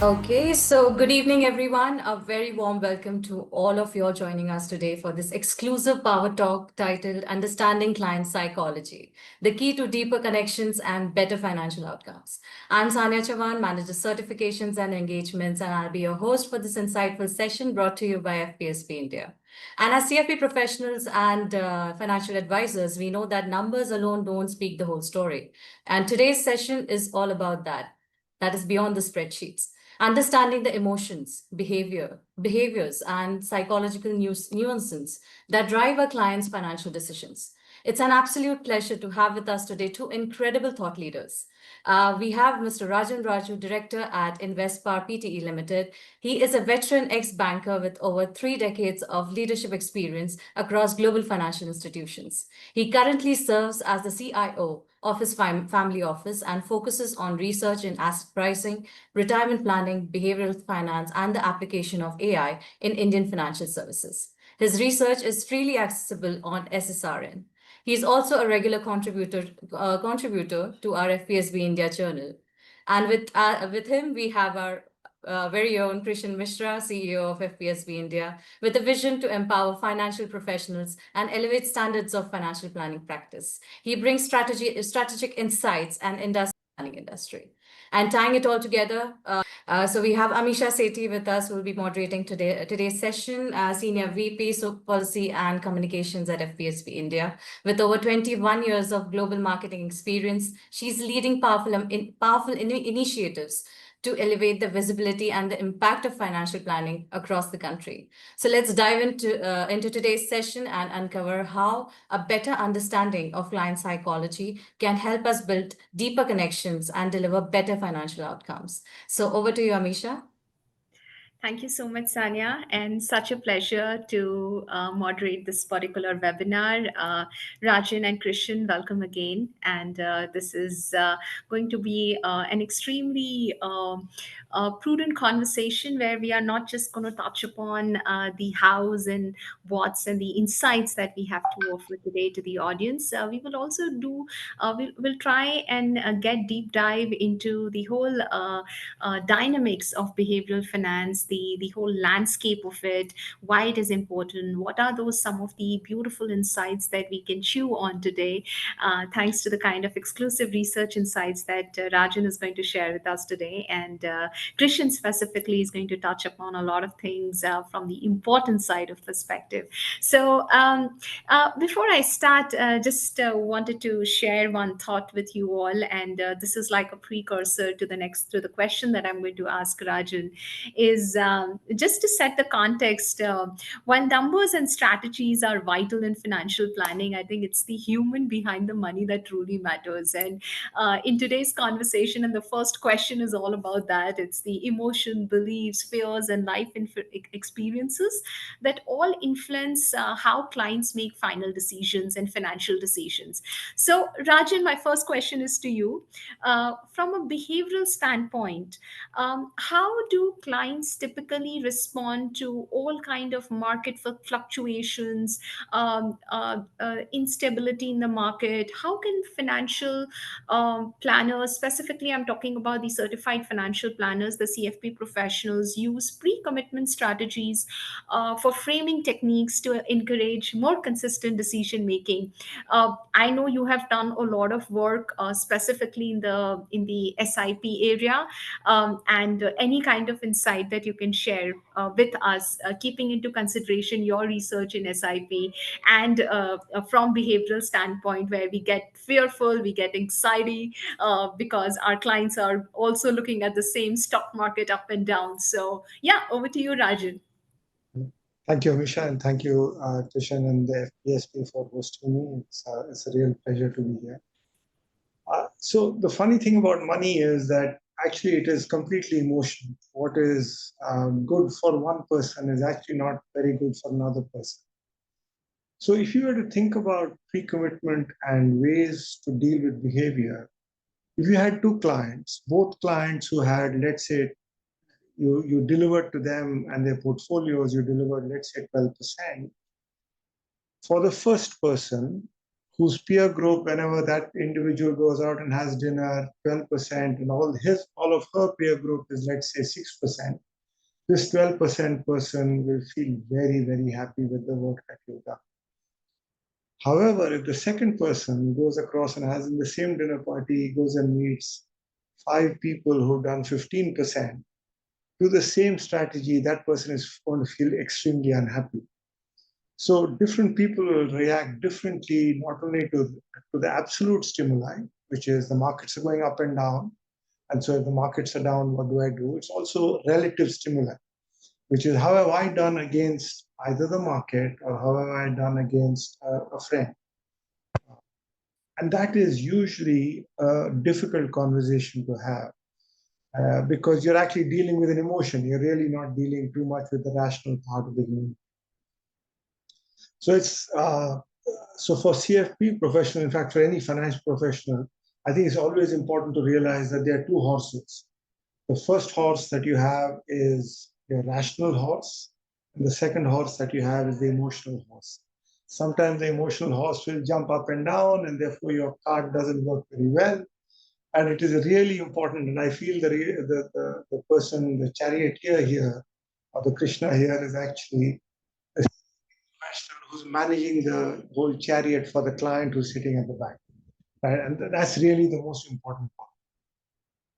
Okay, so good evening, everyone. A very warm welcome to all of you all joining us today for this exclusive Power Talk titled Understanding Client Psychology, the key to deeper connections and better financial outcomes. I'm Sanya Chavan, Manager Certifications and Engagements, and I'll be your host for this insightful session brought to you by FPSB India. And as CFP professionals and financial advisors, we know that numbers alone don't speak the whole story. And today's session is all about that. That is beyond the spreadsheets. Understanding the emotions, behaviors, and psychological nuances that drive our clients' financial decisions. It's an absolute pleasure to have with us today two incredible thought leaders. We have Mr. Rajan Raju, Director at Invespar Pte. Limited. He is a veteran ex-banker with over 3 decades of leadership experience across global financial institutions. He currently serves as the CIO of his family office and focuses on research in asset pricing, retirement planning, behavioral finance, and the application of AI in Indian financial services. His research is freely accessible on SSRN. He is also a regular contributor to our FPSB India journal. And with him, we have our very own Krishan Mishra, CEO of FPSB India, with a vision to empower financial professionals and elevate standards of financial planning practice. He brings strategic insights and planning industry. And tying it all together, so we have Amisha Sethi with us, who will be moderating today's session, Senior VP of Policy and Communications at FPSB India. With over 21 years of global marketing experience, she's leading powerful initiatives to elevate the visibility and the impact of financial planning across the country. So let's dive into today's session and uncover how a better understanding of client psychology can help us build deeper connections and deliver better financial outcomes. So over to you, Amisha. Thank you so much, Sanya, and such a pleasure to moderate this particular webinar. Rajan and Krishan, welcome again. And this is going to be an extremely prudent conversation where we are not just going to touch upon the hows and what's and the insights that we have to offer today to the audience. We will also we'll try and get deep dive into the whole dynamics of behavioral finance, the whole landscape of it, why it is important, what are those some of the beautiful insights that we can chew on today, thanks to the kind of exclusive research insights that Rajan is going to share with us today. And Krishan specifically is going to touch upon a lot of things from the important side of perspective. So before I start, just wanted to share one thought with you all, and this is like a precursor to the question that I'm going to ask Rajan. Is just to set the context. While numbers and strategies are vital in financial planning, I think it's the human behind the money that truly matters. And in today's conversation, and the first question is all about that. It's the emotion, beliefs, fears, and life experiences that all influence how clients make final decisions and financial decisions. So, Rajan, my first question is to you. From a behavioral standpoint, how do clients typically respond to all kind of market fluctuations, instability in the market? How can financial planners, specifically I'm talking about the certified financial planners, the CFP professionals, use pre-commitment strategies for framing techniques to encourage more consistent decision making? I know you have done a lot of work specifically in the SIP area, and any kind of insight that you can share with us, keeping into consideration your research in SIP and from behavioral standpoint, where we get fearful, we get anxiety because our clients are also looking at the same stock market up and down. So yeah, over to you, Rajan. Thank you, Amisha, and thank you, Krishan and the FPSP for hosting me. It's a real pleasure to be here. So the funny thing about money is that actually it is completely emotional. What is good for one person is actually not very good for another person. So if you were to think about pre-commitment and ways to deal with behavior, if you had two clients, both clients who had, let's say, you delivered to them and their portfolios, you delivered, let's say, 12%. For the first person whose peer group, whenever that individual goes out and has dinner, 12%, and all of her peer group is, let's say, 6%, this 12% person will feel very, very happy with the work that you've done. However, if the second person goes across and has in the same dinner party, goes and meets 5 people who've done 15%, do the same strategy, that person is going to feel extremely unhappy. So different people will react differently, not only to the absolute stimuli, which is the markets are going up and down. And so if the markets are down, what do I do? It's also relative stimuli, which is how have I done against either the market or how have I done against a friend. And that is usually a difficult conversation to have because you're actually dealing with an emotion. You're really not dealing too much with the rational part of the human. So so for CFP professional, in fact, for any finance professional, I think it's always important to realize that there are two horses. The first horse that you have is your rational horse, and the second horse that you have is the emotional horse. Sometimes the emotional horse will jump up and down, and therefore your card doesn't work very well. And it is really important, and I feel the person, the charioteer here, or the Krishna here, is actually a professional who's managing the whole chariot for the client who's sitting at the back. Right? And that's really the most important part.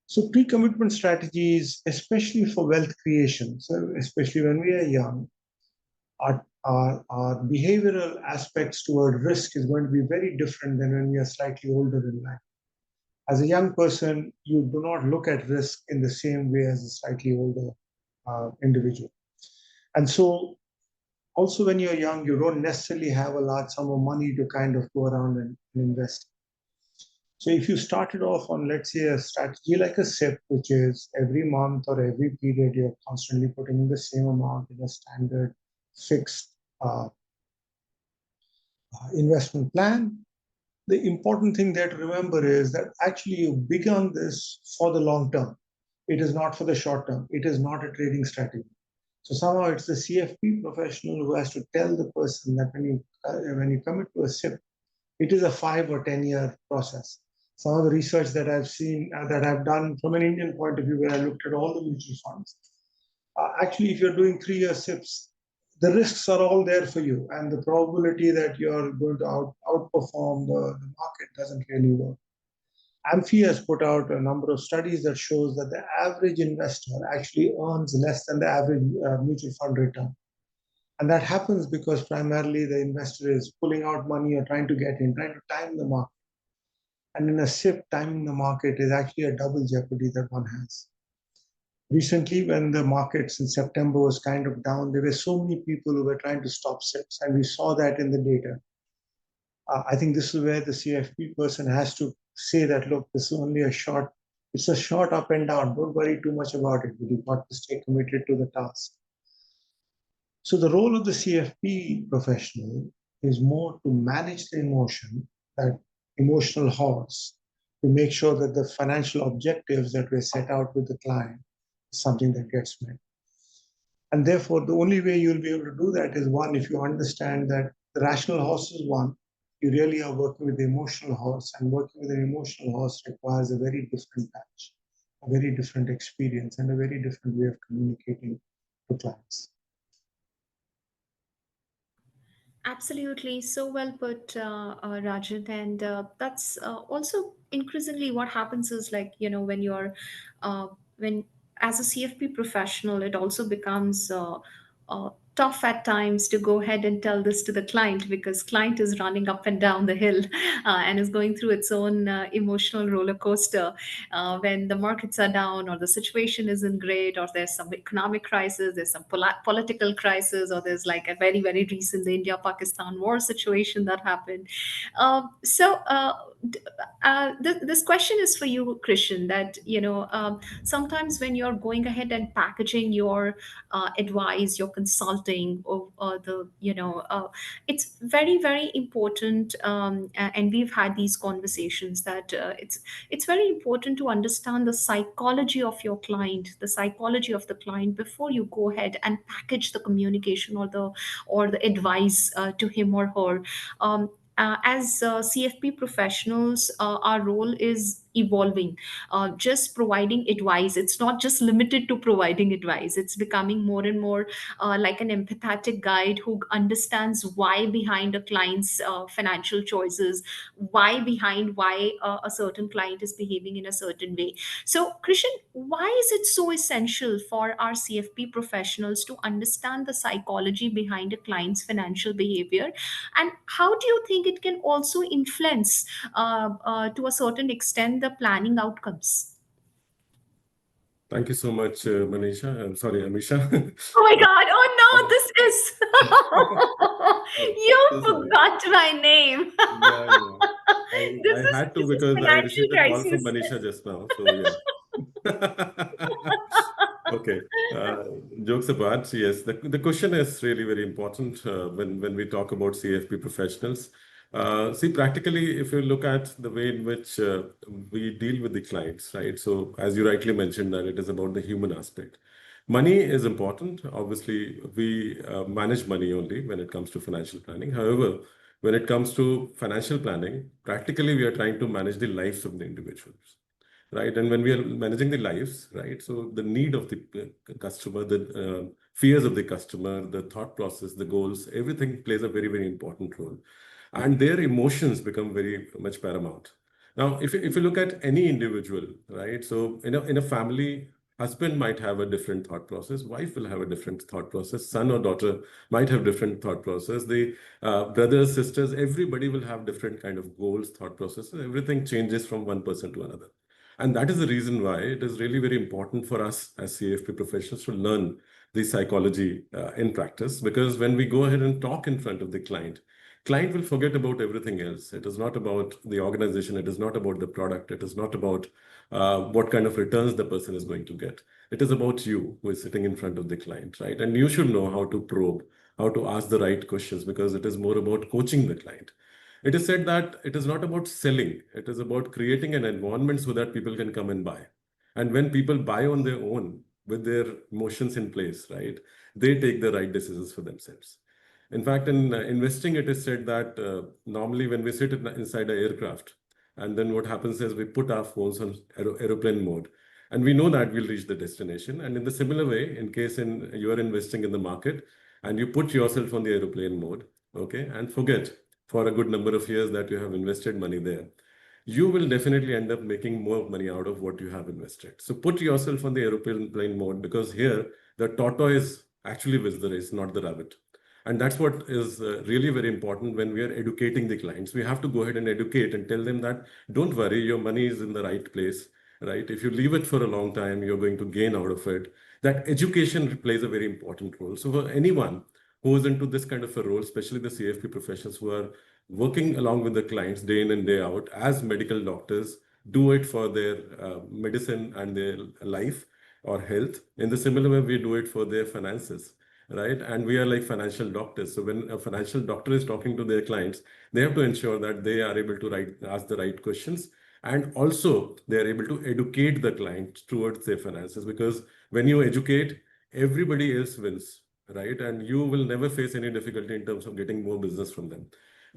So pre-commitment strategies, especially for wealth creation, so especially when we are young, our behavioral aspects toward risk is going to be very different than when we are slightly older in life. As a young person, you do not look at risk in the same way as a slightly older individual. And so also when you're young, you don't necessarily have a large sum of money to kind of go around and invest. So if you started off on, let's say, a strategy like a SIP, which is every month or every period, you're constantly putting in the same amount in a standard fixed investment plan, the important thing there to remember is that actually you've begun this for the long term. It is not for the short term. It is not a trading strategy. So somehow it's the CFP professional who has to tell the person that when you commit to a SIP, it is a 5 or 10-year process. Some of the research that I've seen, that I've done from an Indian point of view, where I looked at all the mutual funds, actually, if you're doing 3-year SIPs, the risks are all there for you, and the probability that you're going to outperform the market doesn't really work. AMFI has put out a number of studies that shows that the average investor actually earns less than the average mutual fund return. And that happens because primarily the investor is pulling out money or trying to get in, trying to time the market. And in a SIP, timing the market is actually a double jeopardy that one has. Recently, when the markets in September was kind of down, there were so many people who were trying to stop SIPs, and we saw that in the data. I think this is where the CFP person has to say that, look, this is only it's a short up and down. Don't worry too much about it, but you've got to stay committed to the task. So the role of the CFP professional is more to manage the emotion, that emotional horse, to make sure that the financial objectives that were set out with the client is something that gets met. And therefore, the only way you'll be able to do that is one, if you understand that the rational horse is one, you really are working with the emotional horse, and working with an emotional horse requires a very different patch, a very different experience, and a very different way of communicating to clients. Absolutely, so well put, Rajan, and that's also increasingly what happens is, like, when you're when as a CFP professional, it also becomes tough at times to go ahead and tell this to the client, because client is running up and down the hill and is going through its own emotional roller coaster when the markets are down, or the situation isn't great, or there's some economic crisis, there's some political crisis, or there's like a very, very recent, the India-Pakistan war situation that happened. So this question is for you, Krishan, that sometimes when you're going ahead and packaging your advice, your consulting, or the it's very, very important, and we've had these conversations, that it's very important to understand the psychology of your client, the psychology of the client, before you go ahead and package the communication, or the advice to him or her. as CFP professionals, our role is evolving. Just providing advice, it's not just limited to providing advice, it's becoming more and more like an empathetic guide who understands why behind a client's financial choices, why a certain client is behaving in a certain way. So Krishan, why is it so essential for our CFP professionals to understand the psychology behind a client's financial behavior, and how do you think it can also influence to a certain extent the planning outcomes? Thank you so much, Manisha. I'm sorry, Amisha. Oh my God! Oh no! You So sorry. forgot my name. Yeah, yeah. I had to This is because I financial received a call from crisis. Manisha just now. So yeah. Okay. Jokes apart, yes. The question is really very important when we talk about CFP professionals. See, practically, if you look at the way in which we deal with the clients, right? So as you rightly mentioned, that it is about the human aspect. Money is important. Obviously, we manage money only when it comes to financial planning. However, when it comes to financial planning, practically we are trying to manage the lives of the individuals, right? And when we are managing the lives, right? So the need of the customer, the fears of the customer, the thought process, the goals, everything plays a very, very important role. And their emotions become very much paramount. Now, if you look at any individual, right? So in a family, husband might have a different thought process, wife will have a different thought process, son or daughter might have different thought process, the brothers, sisters, everybody will have different kind of goals, thought processes. Everything changes from one person to another. And that is the reason why it is really very important for us as CFP professionals to learn the psychology in practice, because when we go ahead and talk in front of the client will forget about everything else. It is not about the organization. It is not about the product. It is not about what kind of returns the person is going to get. It is about you who is sitting in front of the client, right? And you should know how to probe, how to ask the right questions, because it is more about coaching the client. It is said that it is not about selling. It is about creating an environment so that people can come and buy. And when people buy on their own with their emotions in place, right, they take the right decisions for themselves. In fact, in investing, it is said that normally when we sit inside an aircraft, and then what happens is we put our phones on aeroplane mode, and we know that we'll reach the destination. And in the similar way, in case you are investing in the market and you put yourself on the aeroplane mode, okay, and forget for a good number of years that you have invested money there, you will definitely end up making more money out of what you have invested. So put yourself on the aeroplane mode, because here the tortoise actually wins the race, not the rabbit. And that's what is really very important when we are educating the clients. We have to go ahead and educate and tell them that don't worry, your money is in the right place, right? If you leave it for a long time, you're going to gain out of it. That education plays a very important role. So for anyone who is into this kind of a role, especially the CFP professionals who are working along with the clients day in and day out as medical doctors, do it for their medicine and their life or health. In the similar way, we do it for their finances, right? And we are like financial doctors. So when a financial doctor is talking to their clients, they have to ensure that they are able to ask the right questions. And also they are able to educate the client towards their finances, because when you educate, everybody else wins, right? And you will never face any difficulty in terms of getting more business from them.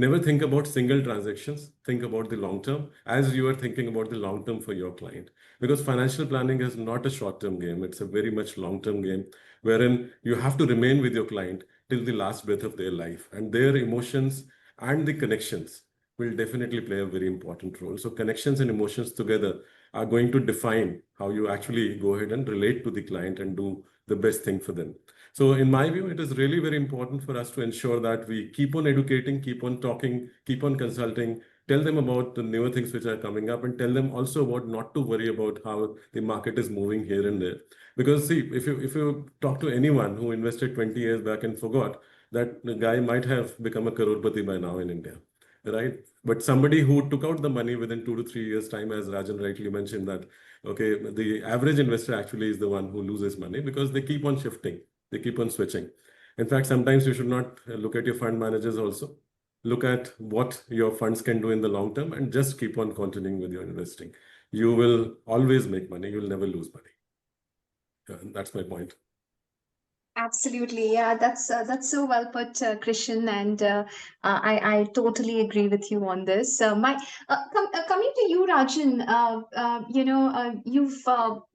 Never think about single transactions. Think about the long term as you are thinking about the long term for your client. Because financial planning is not a short term game. It's a very much long term game wherein you have to remain with your client till the last breath of their life. And their emotions and the connections will definitely play a very important role. So connections and emotions together are going to define how you actually go ahead and relate to the client and do the best thing for them. So in my view, it is really very important for us to ensure that we keep on educating, keep on talking, keep on consulting, tell them about the newer things which are coming up, and tell them also about not to worry about how the market is moving here and there. Because see, if you talk to anyone who invested 20 years back and forgot, that the guy might have become a crorepati by now in India, right? But somebody who took out the money within 2 to 3 years' time, as Rajan rightly mentioned, that okay, the average investor actually is the one who loses money because they keep on shifting. They keep on switching. In fact, sometimes you should not look at your fund managers also. Look at what your funds can do in the long term and just keep on continuing with your investing. You will always make money. You'll never lose money. That's my point. Absolutely, yeah, that's so well put, Krishan, and I totally agree with you on this. Coming to you, Rajan,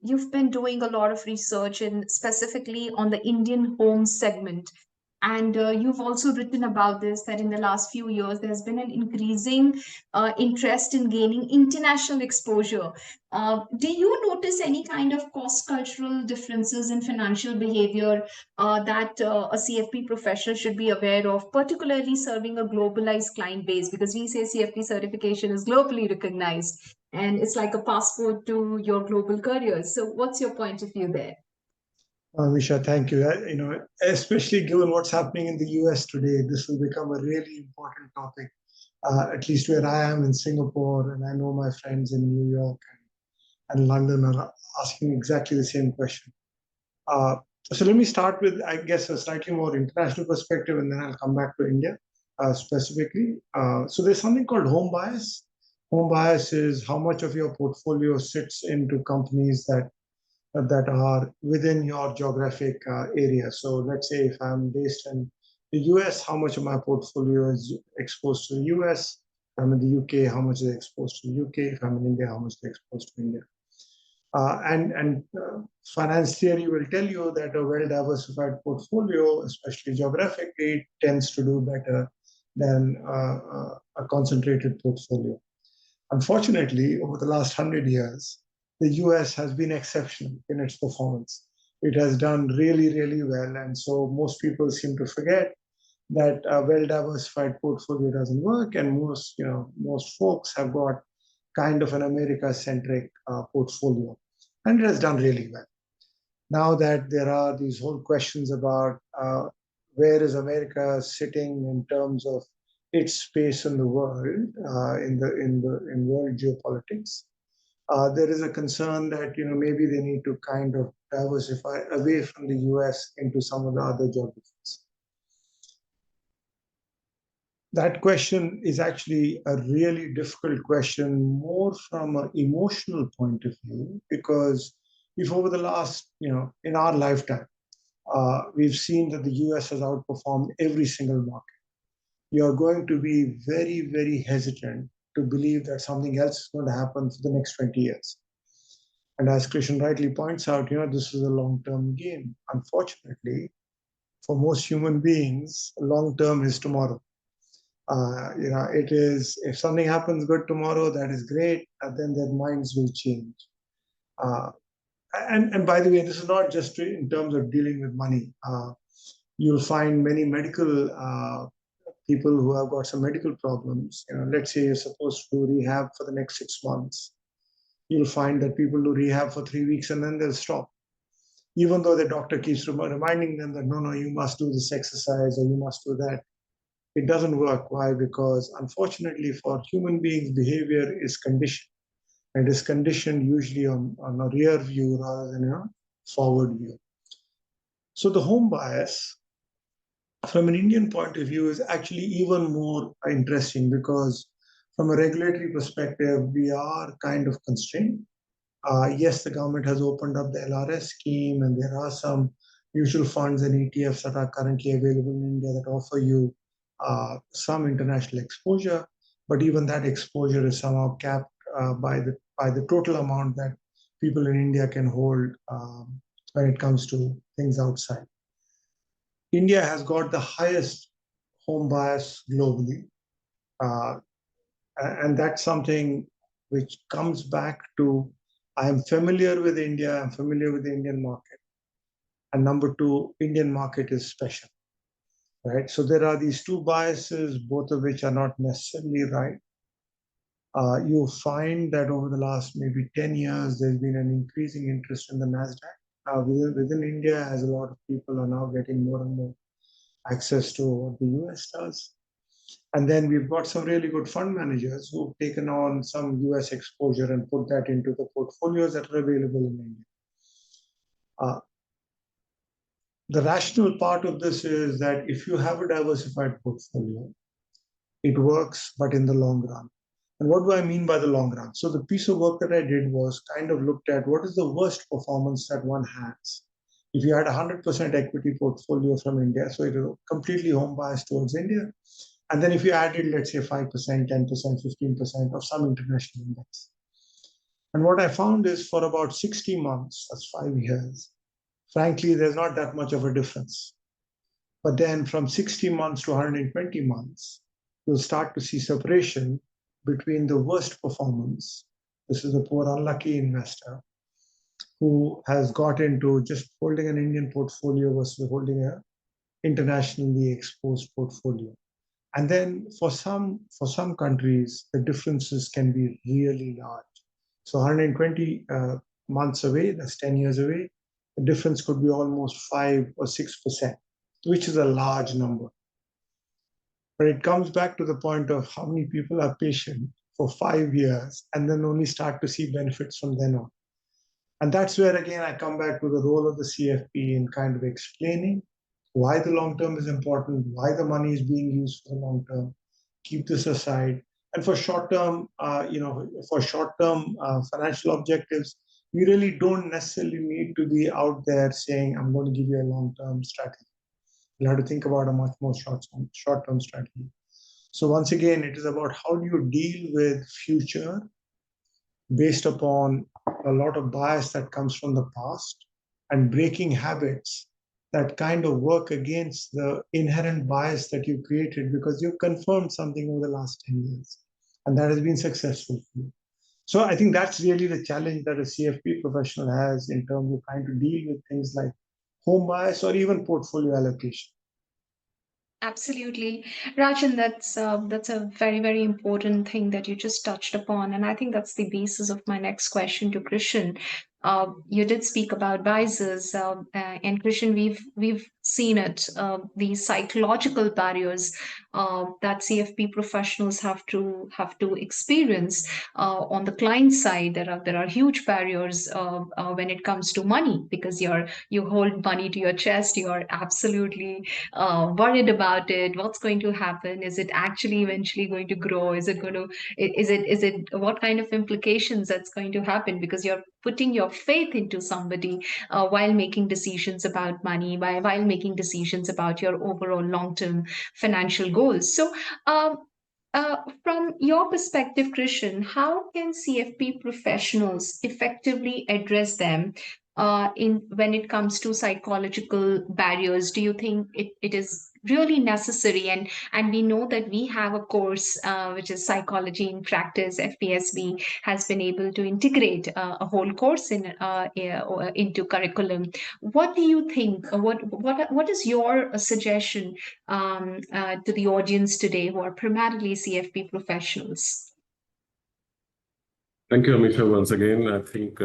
you've been doing a lot of research in specifically on the Indian home segment. And you've also written about this, that in the last few years, there's been an increasing interest in gaining international exposure. Do you notice any kind of cross-cultural differences in financial behavior that a CFP professional should be aware of, particularly serving a globalized client base? Because we say CFP certification is globally recognized and it's like a passport to your global careers. So, what's your point of view there? Amisha, thank you. Especially given what's happening in the US today, this will become a really important topic, at least where I am in Singapore, and I know my friends in New York and London are asking exactly the same question. So let me start with, I guess, a slightly more international perspective, and then I'll come back to India specifically. So there's something called home bias. Home bias is how much of your portfolio sits into companies that are within your geographic area. So let's say if I'm based in the US, how much of my portfolio is exposed to the US? If I'm in the UK, how much is exposed to the UK? If I'm in India, how much is exposed to India? Finance theory will tell you that a well-diversified portfolio, especially geographically, tends to do better than a concentrated portfolio. Unfortunately, over the last 100 years, the US has been exceptional in its performance. It has done really, really well. And so most people seem to forget that a well-diversified portfolio doesn't work. And most folks have got kind of an America-centric portfolio. And it has done really well. Now that there are these whole questions about where is America sitting in terms of its space in the world, in world geopolitics, there is a concern that maybe they need to kind of diversify away from the US into some of the other geographies. That question is actually a really difficult question, more from an emotional point of view, because if over the last, in our lifetime, we've seen that the US has outperformed every single market, you're going to be very, very hesitant to believe that something else is going to happen for the next 20 years. And as Krishan rightly points out, this is a long-term game. Unfortunately, for most human beings, long-term is tomorrow. It is, if something happens good tomorrow, that is great, and then their minds will change. And by the way, this is not just in terms of dealing with money. You'll find many medical people who have got some medical problems. Let's say you're supposed to do rehab for the next 6 months. You'll find that people do rehab for 3 weeks and then they'll stop. Even though the doctor keeps reminding them that, no, you must do this exercise or you must do that. It doesn't work. Why? Because unfortunately for human beings, behavior is conditioned. And is conditioned usually on a rear view rather than a forward view. So the home bias, from an Indian point of view, is actually even more interesting because from a regulatory perspective, we are kind of constrained. Yes, the government has opened up the LRS scheme, and there are some mutual funds and ETFs that are currently available in India that offer you some international exposure, but even that exposure is somehow capped by the total amount that people in India can hold when it comes to things outside. India has got the highest home bias globally, and that's something which comes back to I am familiar with India, I'm familiar with the Indian market, and number two, Indian market is special. Right? So there are these two biases, both of which are not necessarily right. You find that over the last maybe 10 years, there's been an increasing interest in the NASDAQ. Within India, as a lot of people are now getting more and more access to what the US does. And then we've got some really good fund managers who've taken on some US exposure and put that into the portfolios that are available in India. The rational part of this is that if you have a diversified portfolio, it works, but in the long run. And what do I mean by the long run? So the piece of work that I did was kind of looked at what is the worst performance that one has If you had 100% equity portfolio from India, so it was completely home biased towards India. And then if you added, let's say 5%, 10%, 15% of some international index. And what I found is for about 60 months, that's 5 years, frankly, there's not that much of a difference. But then from 60 months to 120 months, you'll start to see separation between the worst performance. This is a poor, unlucky investor who has got into just holding an Indian portfolio versus holding an internationally exposed portfolio. And then for some countries, the differences can be really large. So 120 months away, that's 10 years away, the difference could be almost 5 or 6%, which is a large number. But it comes back to the point of how many people are patient for 5 years and then only start to see benefits from then on. And that's where, again, I come back to the role of the CFP in kind of explaining why the long term is important, why the money is being used for the long term, keep this aside. And for short term, financial objectives, you really don't necessarily need to be out there saying, I'm going to give you a long term strategy. You'll have to think about a much more short term strategy. So once again, it is about how do you deal with future based upon a lot of bias that comes from the past and breaking habits that kind of work against the inherent bias that you created because you've confirmed something over the last 10 years. And that has been successful for you. So I think that's really the challenge that a CFP professional has in terms of trying to deal with things like home bias or even portfolio allocation. Absolutely. Rajan, that's a very, very important thing that you just touched upon. And I think that's the basis of my next question to Krishan. You did speak about biases, and Krishan, we've seen it, the psychological barriers that CFP professionals have to experience on the client side. There are huge barriers when it comes to money, because you hold money to your chest. You are absolutely worried about it. What's going to happen? Is it actually eventually going to grow? Is it what kind of implications that's going to happen? Because you're putting your faith into somebody while making decisions about money, while making decisions about your overall long-term financial goals. So from your perspective, Krishan, how can CFP professionals effectively address them when it comes to psychological barriers? Do you think it is really necessary? And we know that we have a course which is Psychology in Practice. FPSB has been able to integrate a whole course into curriculum. What do you think? What is your suggestion to the audience today, who are primarily CFP professionals? Thank you, Amisha, once again. I think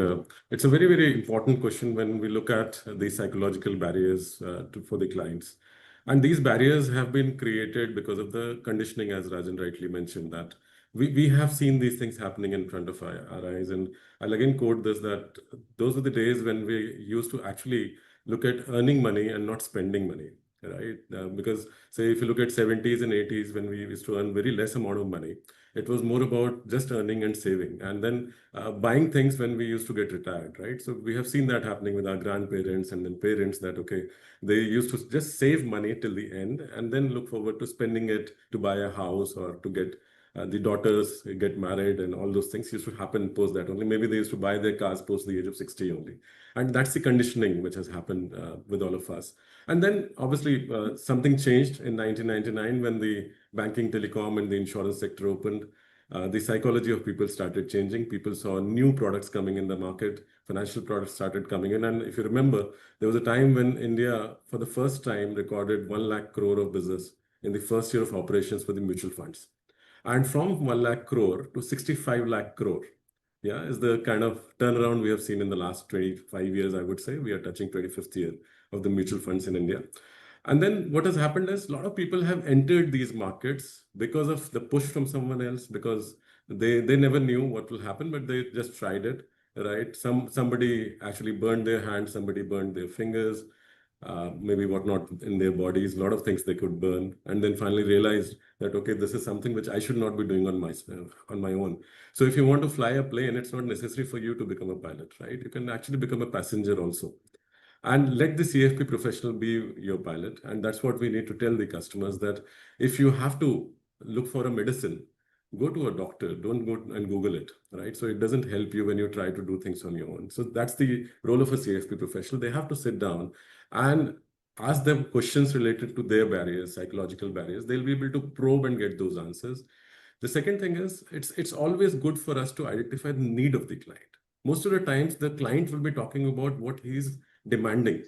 it's a very, very important question when we look at the psychological barriers for the clients. And these barriers have been created because of the conditioning, as Rajan rightly mentioned, that we have seen these things happening in front of our eyes. And I'll again quote this, that those were the days when we used to actually look at earning money and not spending money, right? Because say if you look at 70s and 80s, when we used to earn very less amount of money, it was more about just earning and saving, and then buying things when we used to get retired, right? So we have seen that happening with our grandparents and then parents, that, okay, they used to just save money till the end and then look forward to spending it to buy a house or to get the daughters get married, and all those things used to happen post that only. Maybe they used to buy their cars post the age of 60 only. And that's the conditioning which has happened with all of us. And then obviously something changed in 1999 when the banking, telecom, and the insurance sector opened. The psychology of people started changing. People saw new products coming in the market. Financial products started coming in. And if you remember, there was a time when India, for the first time, recorded 1 lakh crore of business in the first year of operations for the mutual funds. And from 1 lakh crore to 65 lakh crore, yeah, is the kind of turnaround we have seen in the last 25 years, I would say. We are touching 25th year of the mutual funds in India. And then what has happened is a lot of people have entered these markets because of the push from someone else, because they never knew what will happen, but they just tried it, right? Somebody actually burned their hands, somebody burned their fingers, maybe whatnot in their bodies, a lot of things they could burn, and then finally realized that, okay, this is something which I should not be doing on my own. So if you want to fly a plane, it's not necessary for you to become a pilot, right? You can actually become a passenger also. And let the CFP professional be your pilot. And that's what we need to tell the customers, that if you have to look for a medicine, go to a doctor, don't go and Google it, right? So it doesn't help you when you try to do things on your own. So that's the role of a CFP professional. They have to sit down and ask them questions related to their barriers, psychological barriers. They'll be able to probe and get those answers. The second thing is, it's always good for us to identify the need of the client. Most of the times, the client will be talking about what he's demanding.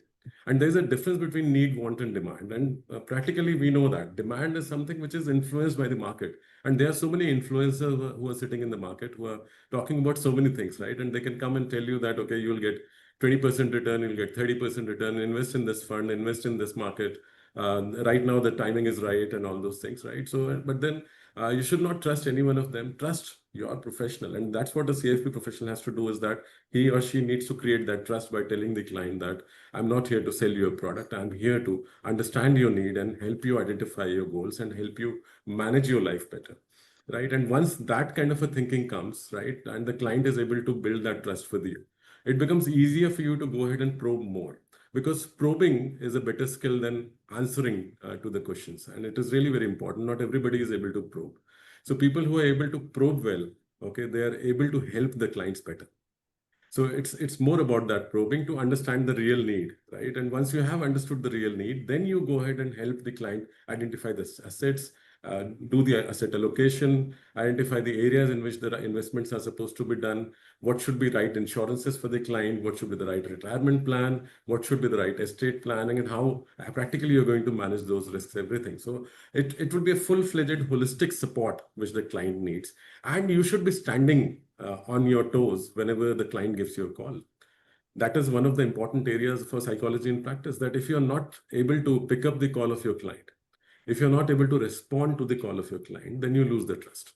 And there's a difference between need, want, and demand. And practically, we know that demand is something which is influenced by the market. And there are so many influencers who are sitting in the market who are talking about so many things, right? And they can come and tell you that, okay, you'll get 20% return, you'll get 30% return, invest in this fund, invest in this market. Right now, the timing is right and all those things, right? So, but then you should not trust any one of them. Trust your professional. And that's what a CFP professional has to do, is that he or she needs to create that trust by telling the client that I'm not here to sell you a product. I'm here to understand your need and help you identify your goals and help you manage your life better. Right. And once that kind of a thinking comes, right, and the client is able to build that trust with you, it becomes easier for you to go ahead and probe more, because probing is a better skill than answering to the questions. And it is really very important. Not everybody is able to probe. So people who are able to probe well, okay, they are able to help the clients better. So it's more about that probing to understand the real need, right? And once you have understood the real need, then you go ahead and help the client identify the assets, do the asset allocation, identify the areas in which the investments are supposed to be done, what should be right insurances for the client, what should be the right retirement plan, what should be the right estate planning, and how practically you're going to manage those risks, everything. So it would be a full-fledged holistic support which the client needs. And you should be standing on your toes whenever the client gives you a call. That is one of the important areas for psychology in practice, that if you're not able to pick up the call of your client, if you're not able to respond to the call of your client, then you lose the trust.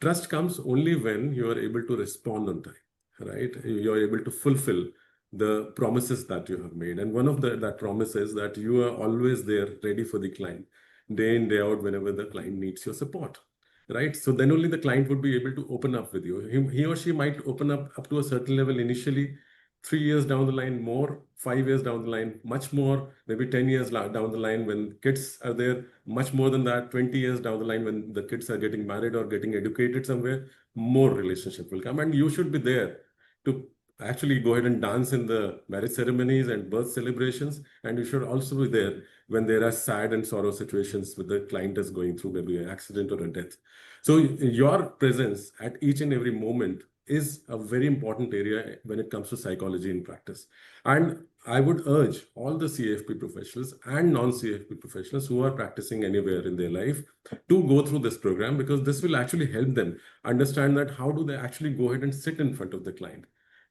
Trust comes only when you are able to respond on time, right? You're able to fulfill the promises that you have made. And one of that promise is that you are always there ready for the client, day in, day out, whenever the client needs your support. Right. So then only the client would be able to open up with you. He or she might open up to a certain level initially. 3 years down the line, more. 5 years down the line, much more. Maybe 10 years down the line, when kids are there, much more than that. 20 years down the line, when the kids are getting married or getting educated somewhere, more relationship will come. And you should be there to actually go ahead and dance in the marriage ceremonies and birth celebrations. And you should also be there when there are sad and sorrow situations with the client is going through maybe an accident or a death. So your presence at each and every moment is a very important area when it comes to psychology in practice. And I would urge all the CFP professionals and non-CFP professionals who are practicing anywhere in their life to go through this program, because this will actually help them understand that how do they actually go ahead and sit in front of the client,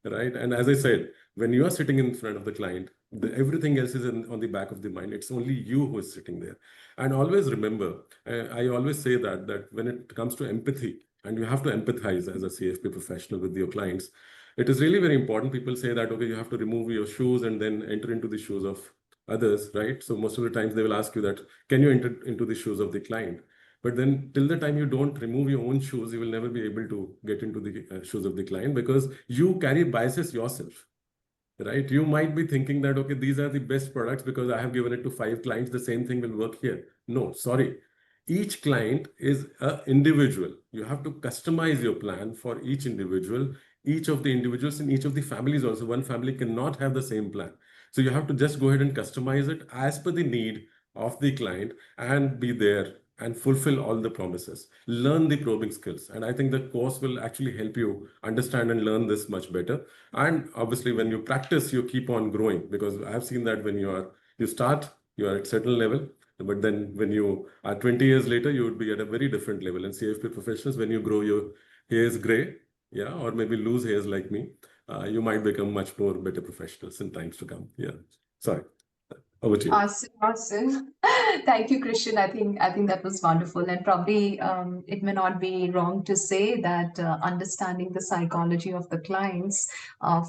right? And as I said, when you are sitting in front of the client, everything else is on the back of the mind. It's only you who is sitting there. And always remember, I always say that when it comes to empathy, and you have to empathize as a CFP professional with your clients, it is really very important. People say that, okay, you have to remove your shoes and then enter into the shoes of others, right? So most of the times they will ask you that, can you enter into the shoes of the client? But then till the time you don't remove your own shoes, you will never be able to get into the shoes of the client, because you carry biases yourself, right? You might be thinking that, okay, these are the best products because I have given it to 5 clients, the same thing will work here. No, sorry. Each client is an individual. You have to customize your plan for each individual, each of the individuals in each of the families also. One family cannot have the same plan. So you have to just go ahead and customize it as per the need of the client and be there and fulfill all the promises. Learn the probing skills. And I think the course will actually help you understand and learn this much better. And obviously, when you practice, you keep on growing, because I've seen that when you start, you are at certain level, but then when you are 20 years later, you would be at a very different level. And CFP professionals, when you grow, your hair is gray, yeah, or maybe lose hairs like me, you might become much more better professionals in times to come. Yeah. Sorry. Over to you. Awesome. Thank you, Krishan. I think that was wonderful, and probably it may not be wrong to say that understanding the psychology of the clients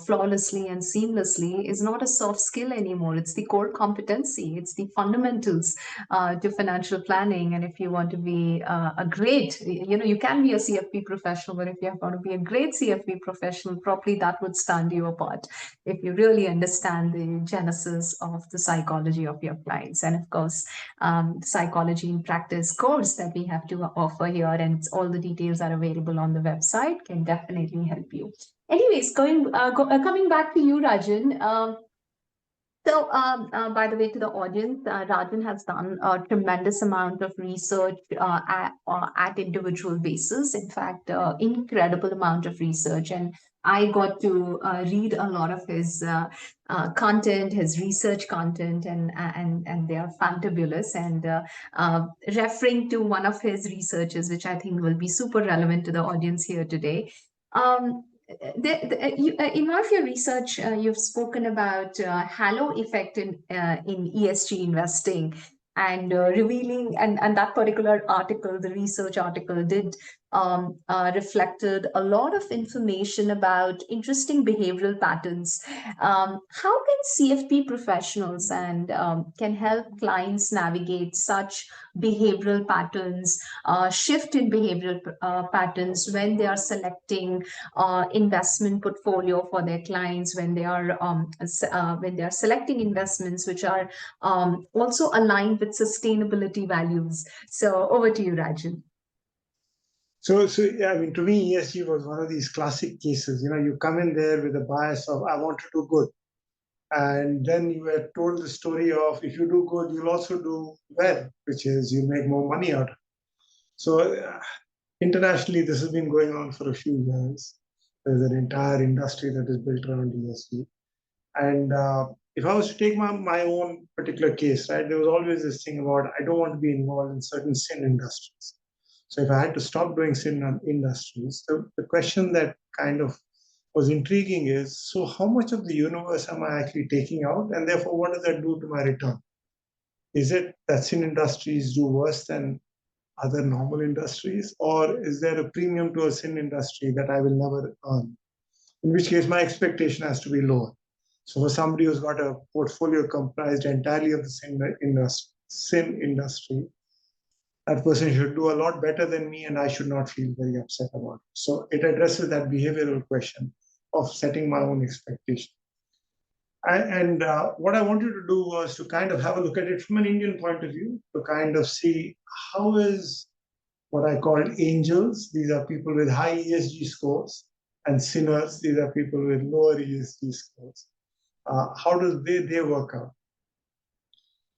flawlessly and seamlessly is not a soft skill anymore. It's the core competency. It's the fundamentals to financial planning. And if you want to be a great, you can be a CFP professional, but if you want to be a great CFP professional, probably that would stand you apart if you really understand the genesis of the psychology of your clients. And of course, psychology in practice course that we have to offer here, and all the details are available on the website, can definitely help you. Anyways, coming back to you, Rajan. By the way, to the audience, Rajan has done a tremendous amount of research at individual basis. In fact, incredible amount of research, and I got to read a lot of his content, his research content, and they are fantabulous. And referring to one of his researches, which I think will be super relevant to the audience here today. In one of your research, you've spoken about Hallow Effect in ESG investing, and revealing, and that particular article, the research article, did reflected a lot of information about interesting behavioral patterns. How can CFP professionals and can help clients navigate such behavioral patterns, shift in behavioral patterns when they are selecting investment portfolio for their clients, when they are selecting investments which are also aligned with sustainability values? So over to you, Rajan. So yeah, I mean, to me, ESG was one of these classic cases. You come in there with a bias of, I want to do good. And then you were told the story of, if you do good, you'll also do well, which is you make more money out of it. So internationally, this has been going on for a few years. There's an entire industry that is built around ESG. And if I was to take my own particular case, right, there was always this thing about, I don't want to be involved in certain sin industries. So if I had to stop doing sin industries, the question that kind of was intriguing is, so how much of the universe am I actually taking out? And therefore, what does that do to my return? Is it that sin industries do worse than other normal industries? Or is there a premium to a sin industry that I will never earn? In which case, my expectation has to be lower. So for somebody who's got a portfolio comprised entirely of the sin industry, that person should do a lot better than me, and I should not feel very upset about it. So it addresses that behavioral question of setting my own expectation. And what I wanted to do was to kind of have a look at it from an Indian point of view, to kind of see how is what I call angels. These are people with high ESG scores, and sinners, these are people with lower ESG scores. How does they work out?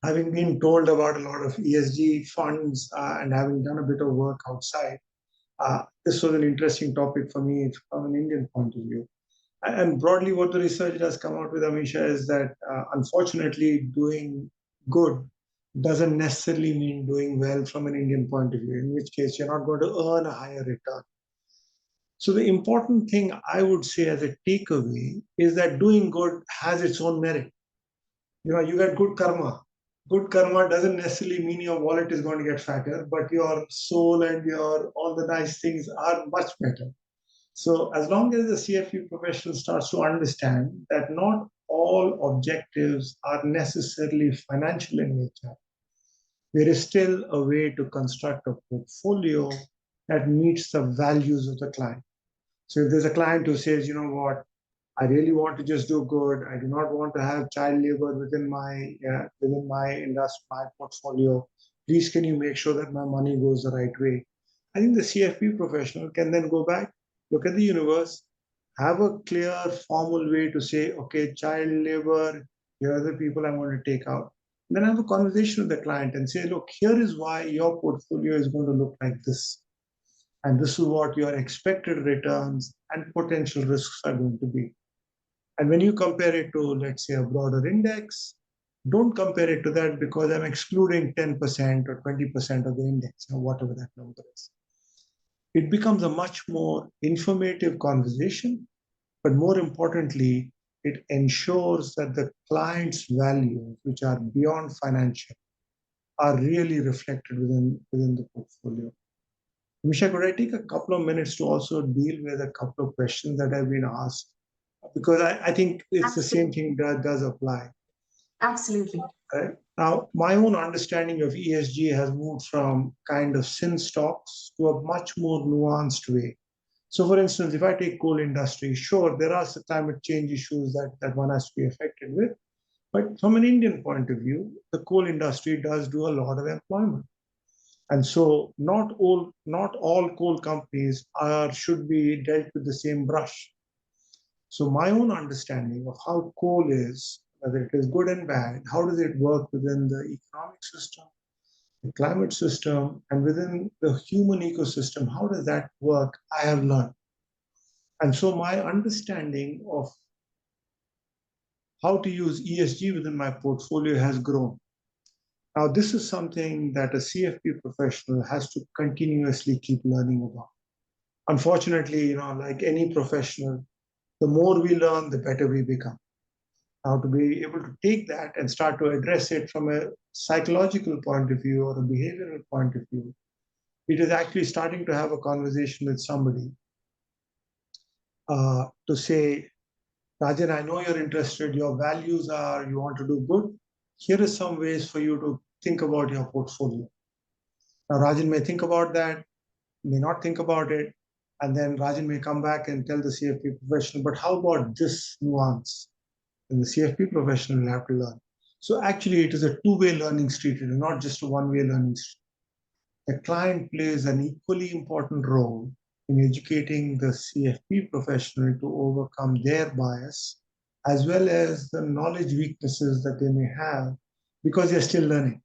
Having been told about a lot of ESG funds and having done a bit of work outside, this was an interesting topic for me from an Indian point of view. And broadly, what the research has come out with, Amisha, is that unfortunately, doing good doesn't necessarily mean doing well from an Indian point of view, in which case you're not going to earn a higher return. So the important thing I would say as a takeaway is that doing good has its own merit. You get good karma. Good karma doesn't necessarily mean your wallet is going to get fatter, but your soul and all the nice things are much better. So as long as the CFP professional starts to understand that not all objectives are necessarily financial in nature, there is still a way to construct a portfolio that meets the values of the client. So if there's a client who says, you know what, I really want to just do good. I do not want to have child labor within my industry, my portfolio. Please, can you make sure that my money goes the right way? I think the CFP professional can then go back, look at the universe, have a clear, formal way to say, okay, child labor, here are the people I want to take out. And then have a conversation with the client and say, look, here is why your portfolio is going to look like this. And this is what your expected returns and potential risks are going to be. And when you compare it to, let's say, a broader index, don't compare it to that because I'm excluding 10% or 20% of the index, or whatever that number is. It becomes a much more informative conversation, but more importantly, it ensures that the client's values, which are beyond financial, are really reflected within the portfolio. Misha, could I take a couple of minutes to also deal with a couple of questions that have been asked? Because I think it's the same thing that does apply. Absolutely. Right? Now, my own understanding of ESG has moved from kind of sin stocks to a much more nuanced way. So, for instance, if I take coal industry, sure, there are some climate change issues that one has to be affected with. But from an Indian point of view, the coal industry does do a lot of employment. And so not all coal companies should be dealt with the same brush. So my own understanding of how coal is, whether it is good and bad, how does it work within the economic system, the climate system, and within the human ecosystem, how does that work? I have learned. And so my understanding of how to use ESG within my portfolio has grown. Now, this is something that a CFP professional has to continuously keep learning about. Unfortunately, like any professional, the more we learn, the better we become. Now, to be able to take that and start to address it from a psychological point of view or a behavioral point of view, it is actually starting to have a conversation with somebody to say, Rajan, I know you're interested, your values are you want to do good. Here are some ways for you to think about your portfolio. Now, Rajan may think about that, may not think about it, and then Rajan may come back and tell the CFP professional, but how about this nuance? And the CFP professional will have to learn. So actually, it is a two-way learning street, it is not just a one-way learning street. The client plays an equally important role in educating the CFP professional to overcome their bias, as well as the knowledge weaknesses that they may have, because they're still learning.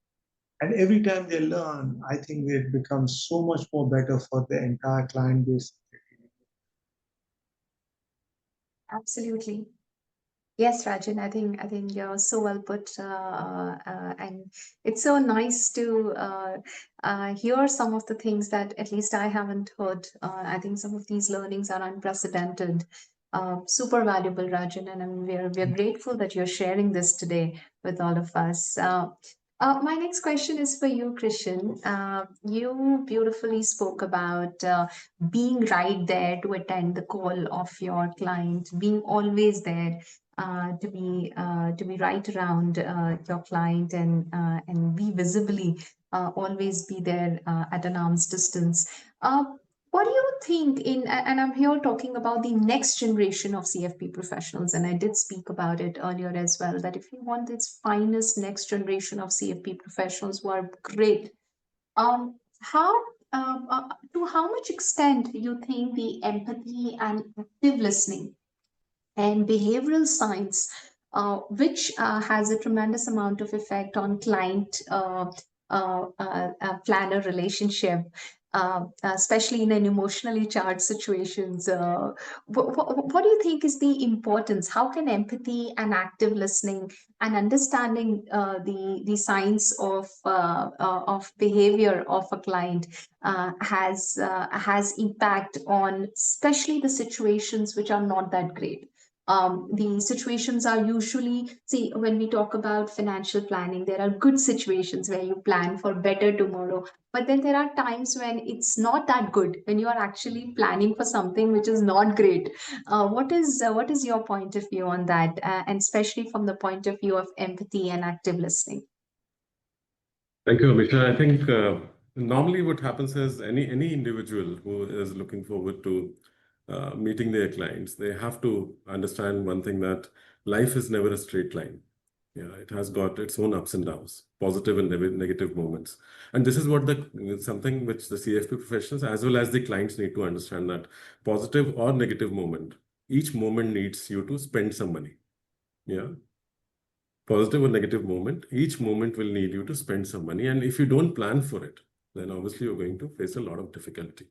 And every time they learn, I think it becomes so much more better for the entire client base. Absolutely. Yes, Rajan, I think you're so well put, and it's so nice to hear some of the things that at least I haven't heard. I think some of these learnings are unprecedented, super valuable, Rajan, and we're grateful that you're sharing this today with all of us. My next question is for you, Krishan. You beautifully spoke about being right there to attend the call of your client, being always there to be right around your client and be visibly always be there at an arm's distance. What do you think and I'm here talking about the next generation of CFP professionals, and I did speak about it earlier as well, that if you want this finest next generation of CFP professionals who are great, how to how much extent you think the empathy and active listening and behavioral science, which has a tremendous amount of effect on client planner relationship, especially in an emotionally charged situations. What do you think is the importance? How can empathy and active listening and understanding the science of behavior of a client has impact on especially the situations which are not that great? The situations are usually, see, when we talk about financial planning, there are good situations where you plan for better tomorrow. But then there are times when it's not that good, when you are actually planning for something which is not great. What is your point of view on that, and especially from the point of view of empathy and active listening? Thank you, Amisha. I think normally what happens is any individual who is looking forward to meeting their clients, they have to understand one thing, that life is never a straight line. Yeah, it has got its own ups and downs, positive and negative moments. And this is what something which the CFP professionals as well as the clients need to understand, that positive or negative moment, each moment needs you to spend some money. Yeah. Positive or negative moment, each moment will need you to spend some money. And if you don't plan for it, then obviously you're going to face a lot of difficulty.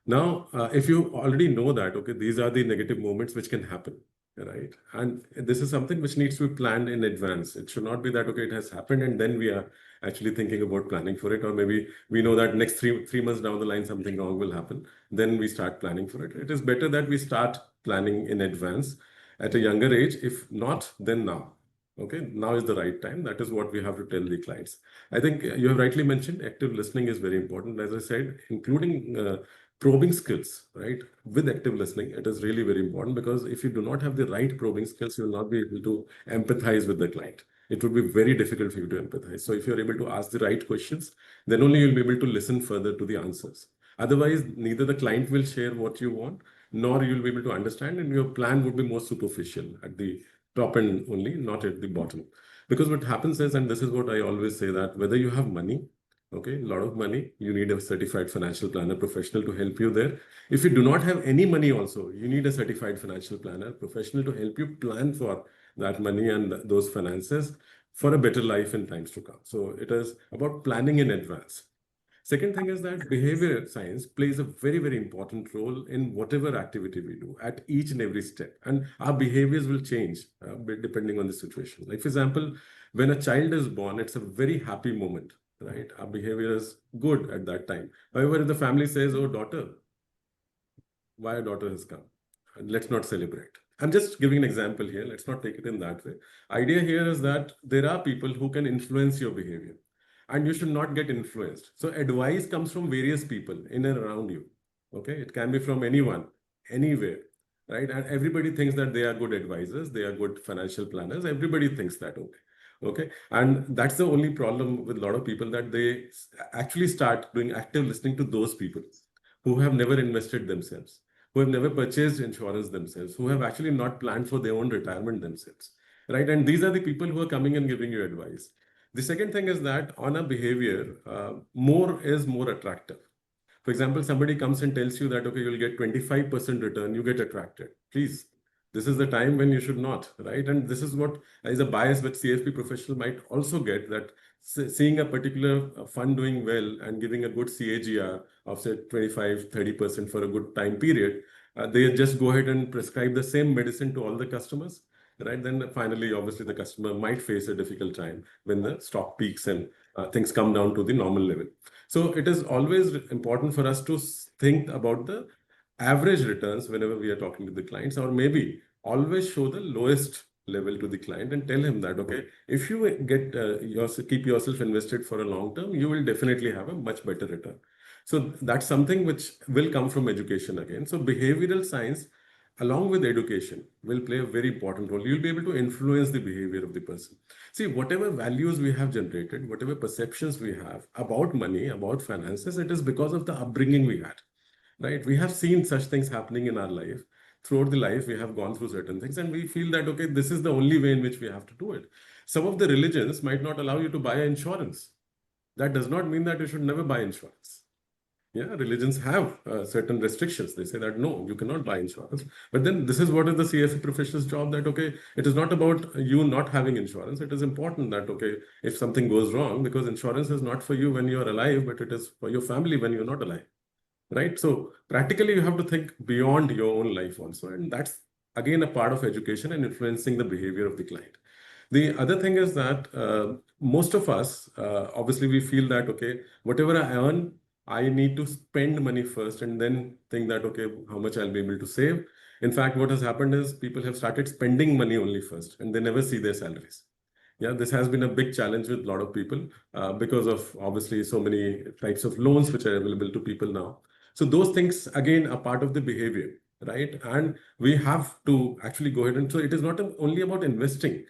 Now, if you already know that, okay, these are the negative moments which can happen, right? And this is something which needs to be planned in advance. It should not be that, okay, it has happened and then we are actually thinking about planning for it. Or maybe we know that next three months down the line, something wrong will happen. Then we start planning for it. It is better that we start planning in advance at a younger age. If not, then now. Okay, now is the right time. That is what we have to tell the clients. I think you have rightly mentioned active listening is very important. As I said, including probing skills, right? With active listening, it is really very important, because if you do not have the right probing skills, you will not be able to empathize with the client. It would be very difficult for you to empathize. So if you're able to ask the right questions, then only you'll be able to listen further to the answers. Otherwise, neither the client will share what you want, nor you'll be able to understand, and your plan would be more superficial at the top end only, not at the bottom. Because what happens is, and this is what I always say, that whether you have money, okay, a lot of money, you need a certified financial planner professional to help you there. If you do not have any money also, you need a certified financial planner professional to help you plan for that money and those finances for a better life in times to come. So it is about planning in advance. Second thing is that behavior science plays a very, very important role in whatever activity we do at each and every step. And our behaviors will change depending on the situation. Like, for example, when a child is born, it's a very happy moment, right? Our behavior is good at that time. However, if the family says, oh, daughter, why a daughter has come, let's not celebrate. I'm just giving an example here. Let's not take it in that way. Idea here is that there are people who can influence your behavior, and you should not get influenced. So advice comes from various people in and around you. Okay, it can be from anyone, anywhere, right? And everybody thinks that they are good advisors, they are good financial planners. Everybody thinks that. Okay, and that's the only problem with a lot of people, that they actually start doing active listening to those people who have never invested themselves, who have never purchased insurance themselves, who have actually not planned for their own retirement themselves, right? And these are the people who are coming and giving you advice. The second thing is that on a behavior, more is more attractive. For example, somebody comes and tells you that, okay, you'll get 25% return, you get attracted. Please, this is the time when you should not, right? And this is what is a bias which CFP professional might also get, that seeing a particular fund doing well and giving a good CAGR of say 25, 30% for a good time period, they just go ahead and prescribe the same medicine to all the customers. Right, then finally, obviously, the customer might face a difficult time when the stock peaks and things come down to the normal level. So it is always important for us to think about the average returns whenever we are talking to the clients, or maybe always show the lowest level to the client and tell him that, okay, if you get keep yourself invested for a long term, you will definitely have a much better return. So that's something which will come from education again. So behavioral science, along with education, will play a very important role. You'll be able to influence the behavior of the person. See, whatever values we have generated, whatever perceptions we have about money, about finances, it is because of the upbringing we had, right? We have seen such things happening in our life. Throughout the life, we have gone through certain things, and we feel that, okay, this is the only way in which we have to do it. Some of the religions might not allow you to buy insurance. That does not mean that you should never buy insurance. Yeah, religions have certain restrictions. They say that, no, you cannot buy insurance. But then this is what is the CFP professional's job, that, okay, it is not about you not having insurance. It is important that, okay, if something goes wrong, because insurance is not for you when you are alive, but it is for your family when you're not alive, right? So practically, you have to think beyond your own life also. And that's, again, a part of education and influencing the behavior of the client. The other thing is that most of us, obviously, we feel that, okay, whatever I earn, I need to spend money first and then think that, okay, how much I'll be able to save. In fact, what has happened is people have started spending money only first, and they never see their salaries. Yeah, this has been a big challenge with a lot of people because of obviously so many types of loans which are available to people now. So those things, again, are part of the behavior, right? And we have to actually go ahead and, so it is not only about investing.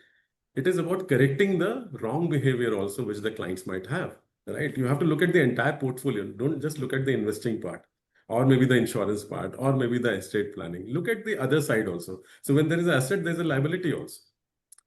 It is about correcting the wrong behavior also, which the clients might have, right? You have to look at the entire portfolio. Don't just look at the investing part, or maybe the insurance part, or maybe the estate planning. Look at the other side also. So when there is an asset, there's a liability also.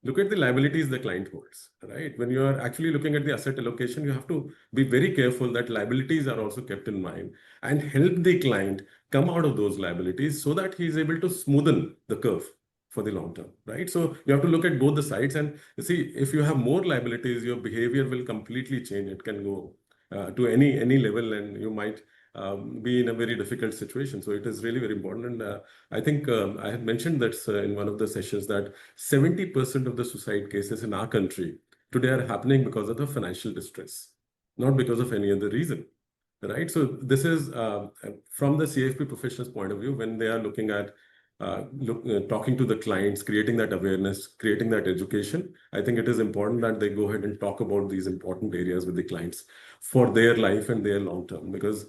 Look at the liabilities the client holds, right? When you are actually looking at the asset allocation, you have to be very careful that liabilities are also kept in mind and help the client come out of those liabilities so that he is able to smoothen the curve for the long term, right? So you have to look at both the sides, and you see, if you have more liabilities, your behavior will completely change. It can go to any level, and you might be in a very difficult situation. So it is really very important. And I think I had mentioned that in one of the sessions that 70% of the suicide cases in our country today are happening because of the financial distress, not because of any other reason, right? So this is from the CFP professional's point of view, when they are looking at talking to the clients, creating that awareness, creating that education. I think it is important that they go ahead and talk about these important areas with the clients for their life and their long term, because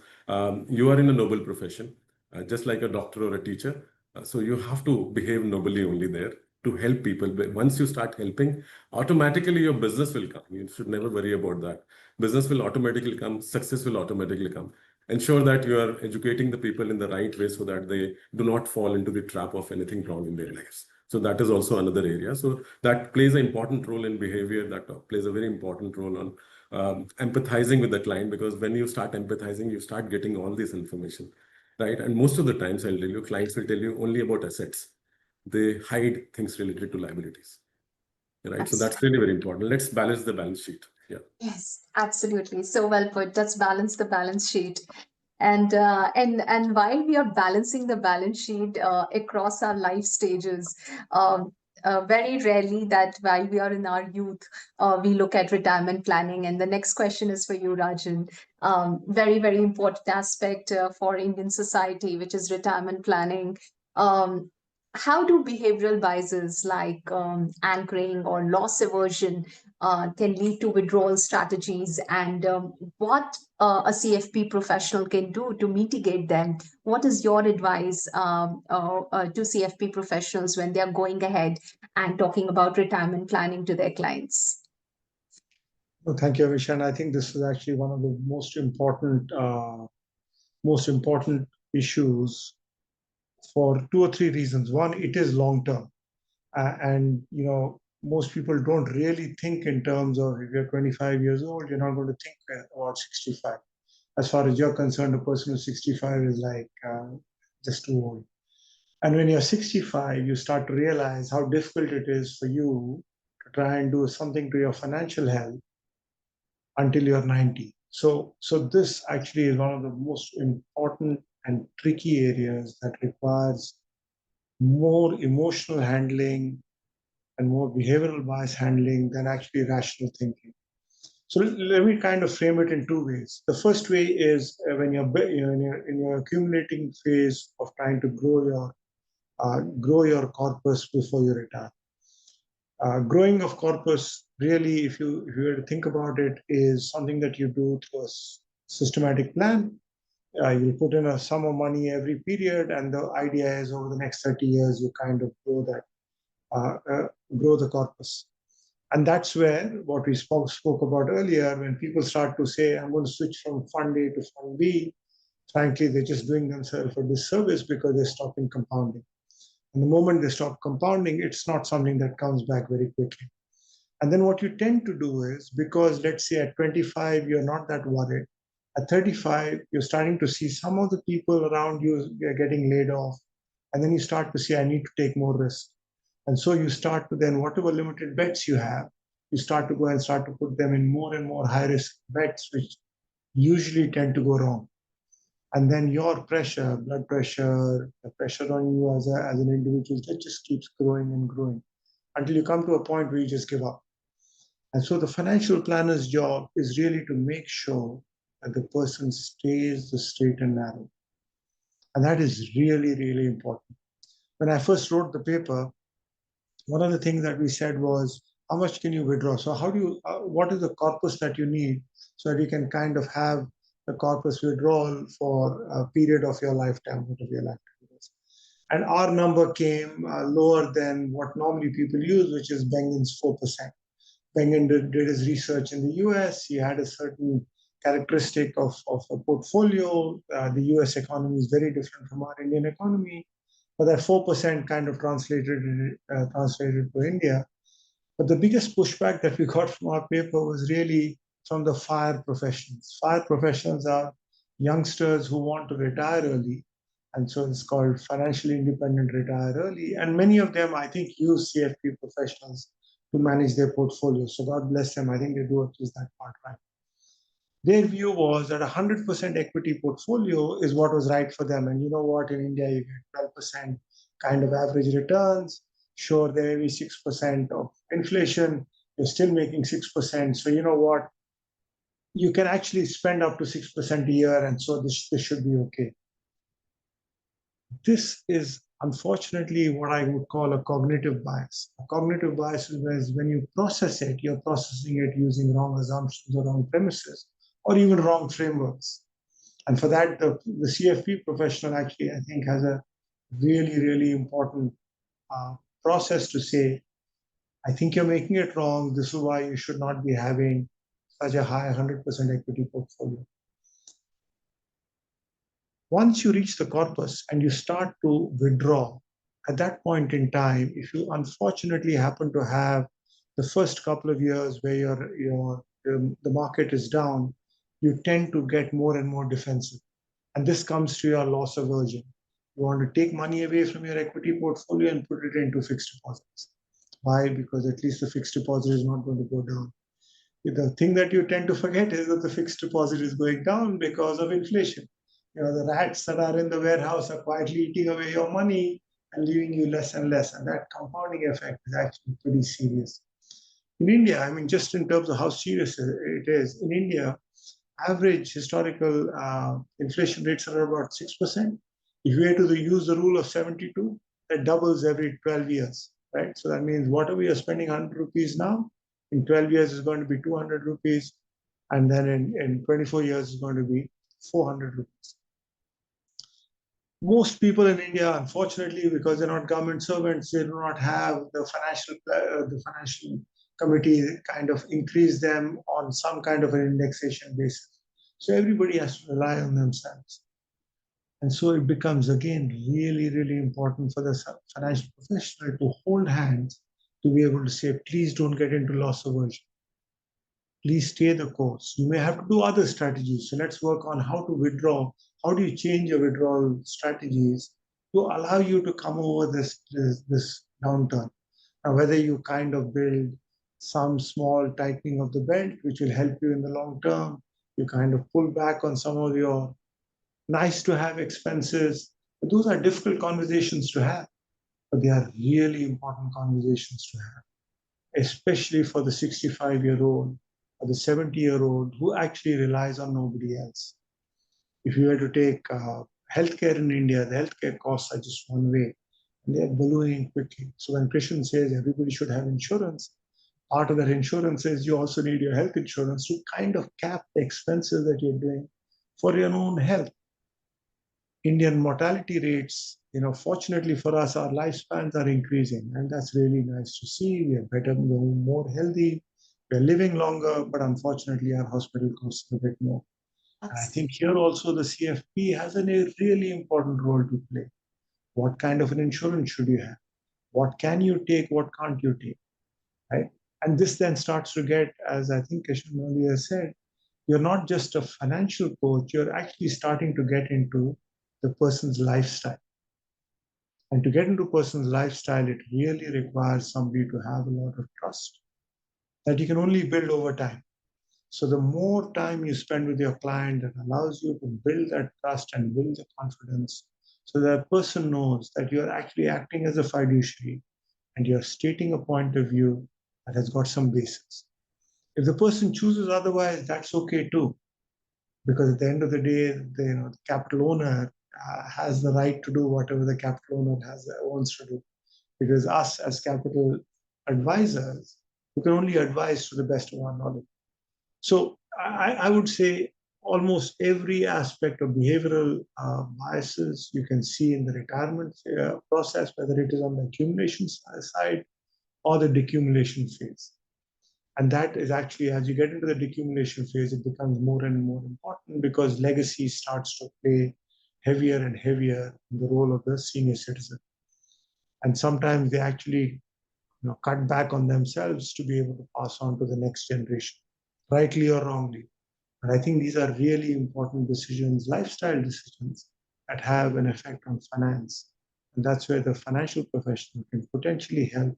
you are in a noble profession, just like a doctor or a teacher. So you have to behave nobly only there to help people. But once you start helping, automatically your business will come. You should never worry about that. Business will automatically come, success will automatically come. Ensure that you are educating the people in the right way so that they do not fall into the trap of anything wrong in their lives. So that is also another area. So that plays an important role in behavior. That plays a very important role on empathizing with the client, because when you start empathizing, you start getting all this information, right? And most of the times, I'll tell you, clients will tell you only about assets. They hide things related to liabilities, right? So that's really very important. Let's balance the balance sheet. Yeah. Yes, absolutely. So well put. Let's balance the balance sheet. And while we are balancing the balance sheet across our life stages, very rarely that while we are in our youth, we look at retirement planning. And the next question is for you, Rajan. Very, very important aspect for Indian society, which is retirement planning. Um, how do behavioral biases like anchoring or loss aversion can lead to withdrawal strategies, and what a CFP professional can do to mitigate them? What is your advice to CFP professionals when they are going ahead and talking about retirement planning to their clients? Well, thank you, Amisha. And I think this is actually one of the most important issues for 2 or 3 reasons. One, it is long term, and most people don't really think in terms of, if you're 25 years old, you're not going to think about 65. As far as you're concerned, a person who's 65 is like just too old. And when you're 65, you start to realize how difficult it is for you to try and do something to your financial health until you're 90. So this actually is one of the most important and tricky areas that requires more emotional handling and more behavioral bias handling than actually rational thinking. So let me kind of frame it in 2 ways. The first way is when you're in your accumulating phase of trying to grow your corpus before you retire. Growing of corpus, really, if you were to think about it, is something that you do through a systematic plan. You put in a sum of money every period, and the idea is over the next 30 years, you kind of grow the corpus. And that's where what we spoke about earlier, when people start to say, I'm going to switch from fund A to fund B, frankly, they're just doing themselves a disservice because they're stopping compounding. And the moment they stop compounding, it's not something that comes back very quickly. And then what you tend to do is, because let's say at 25, you're not that worried. At 35, you're starting to see some of the people around you are getting laid off. And then you start to see, I need to take more risk. And so you start to then, whatever limited bets you have, you start to go and start to put them in more and more high risk bets, which usually tend to go wrong. And then your pressure, blood pressure, the pressure on you as an individual, that just keeps growing and growing until you come to a point where you just give up. And so the financial planner's job is really to make sure that the person stays the straight and narrow. And that is really, really important. When I first wrote the paper, one of the things that we said was, how much can you withdraw? So how do you, what is the corpus that you need so that you can kind of have the corpus withdrawal for a period of your lifetime, whatever your lifetime is. And our number came lower than what normally people use, which is Bengen's 4%. Bengen did his research in the US. He had a certain characteristic of a portfolio. The US economy is very different from our Indian economy. But that 4% kind of translated to India. But the biggest pushback that we got from our paper was really from the FIRE professionals. FIRE professionals are youngsters who want to retire early. And so it's called financially independent retire early. And many of them, I think, use CFP professionals to manage their portfolio. So God bless them. I think they do at least that part right. Their view was that 100% equity portfolio is what was right for them. And you know what? In India, you get 12% kind of average returns. Sure, there may be 6% of inflation. You're still making 6%. So you know what? You can actually spend up to 6% a year. And so this should be okay. This is unfortunately, what I would call a cognitive bias. A cognitive bias is when you process it, you're processing it using wrong assumptions or wrong premises, or even wrong frameworks. And for that, the CFP professional actually, I think, has a really, really important process to say, I think you're making it wrong. This is why you should not be having such a high 100% equity portfolio. Once you reach the corpus and you start to withdraw, at that point in time, if you unfortunately happen to have the first couple of years where the market is down, you tend to get more and more defensive. And this comes to your loss aversion. You want to take money away from your equity portfolio and put it into fixed deposits. Why? Because at least the fixed deposit is not going to go down. The thing that you tend to forget is that the fixed deposit is going down because of inflation. The rats that are in the warehouse are quietly eating away your money and leaving you less and less. And that compounding effect is actually pretty serious. In India, I mean, just in terms of how serious it is, in India, average historical inflation rates are about 6%. If you were to use the rule of 72, that doubles every 12 years, right? So that means whatever you're spending 100 rupees now, in 12 years is going to be 200 rupees. And then in 24 years is going to be 400 rupees. Most people in India, unfortunately, because they're not government servants, they do not have the financial committee kind of increase them on some kind of an indexation basis. So everybody has to rely on themselves. And so it becomes, again, really, really important for the financial professional to hold hands, to be able to say, please don't get into loss aversion. Please stay the course. You may have to do other strategies. So let's work on how to withdraw. How do you change your withdrawal strategies to allow you to come over this downturn? Now, whether you kind of build some small tightening of the belt, which will help you in the long term, you kind of pull back on some of your nice to have expenses. But those are difficult conversations to have, but they are really important conversations to have, especially for the 65-year-old or the 70-year-old who actually relies on nobody else. If you were to take healthcare in India, the healthcare costs are just one way, and they are ballooning quickly. So when Krishan says everybody should have insurance, part of that insurance is you also need your health insurance to kind of cap the expenses that you're doing for your own health. Indian mortality rates, fortunately for us, our lifespans are increasing, and that's really nice to see. We are better, more healthy, we're living longer, but unfortunately, our hospital costs a bit more. And I think here also the CFP has a really important role to play. What kind of an insurance should you have? What can you take? What can't you take? Right? And this then starts to get, as I think Krishan earlier said, you're not just a financial coach, you're actually starting to get into the person's lifestyle. And to get into a person's lifestyle, it really requires somebody to have a lot of trust that you can only build over time. So the more time you spend with your client, that allows you to build that trust and build the confidence, so that person knows that you're actually acting as a fiduciary and you're stating a point of view that has got some basis. If the person chooses otherwise, that's okay too, because at the end of the day, the capital owner has the right to do whatever the capital owner wants to do. Because us as capital advisors, we can only advise to the best of our knowledge. So I would say almost every aspect of behavioral biases you can see in the retirement process, whether it is on the accumulation side or the decumulation phase. And that is actually, as you get into the decumulation phase, it becomes more and more important because legacy starts to play heavier and heavier in the role of the senior citizen. And sometimes they actually cut back on themselves to be able to pass on to the next generation, rightly or wrongly. And I think these are really important decisions, lifestyle decisions, that have an effect on finance. And that's where the financial professional can potentially help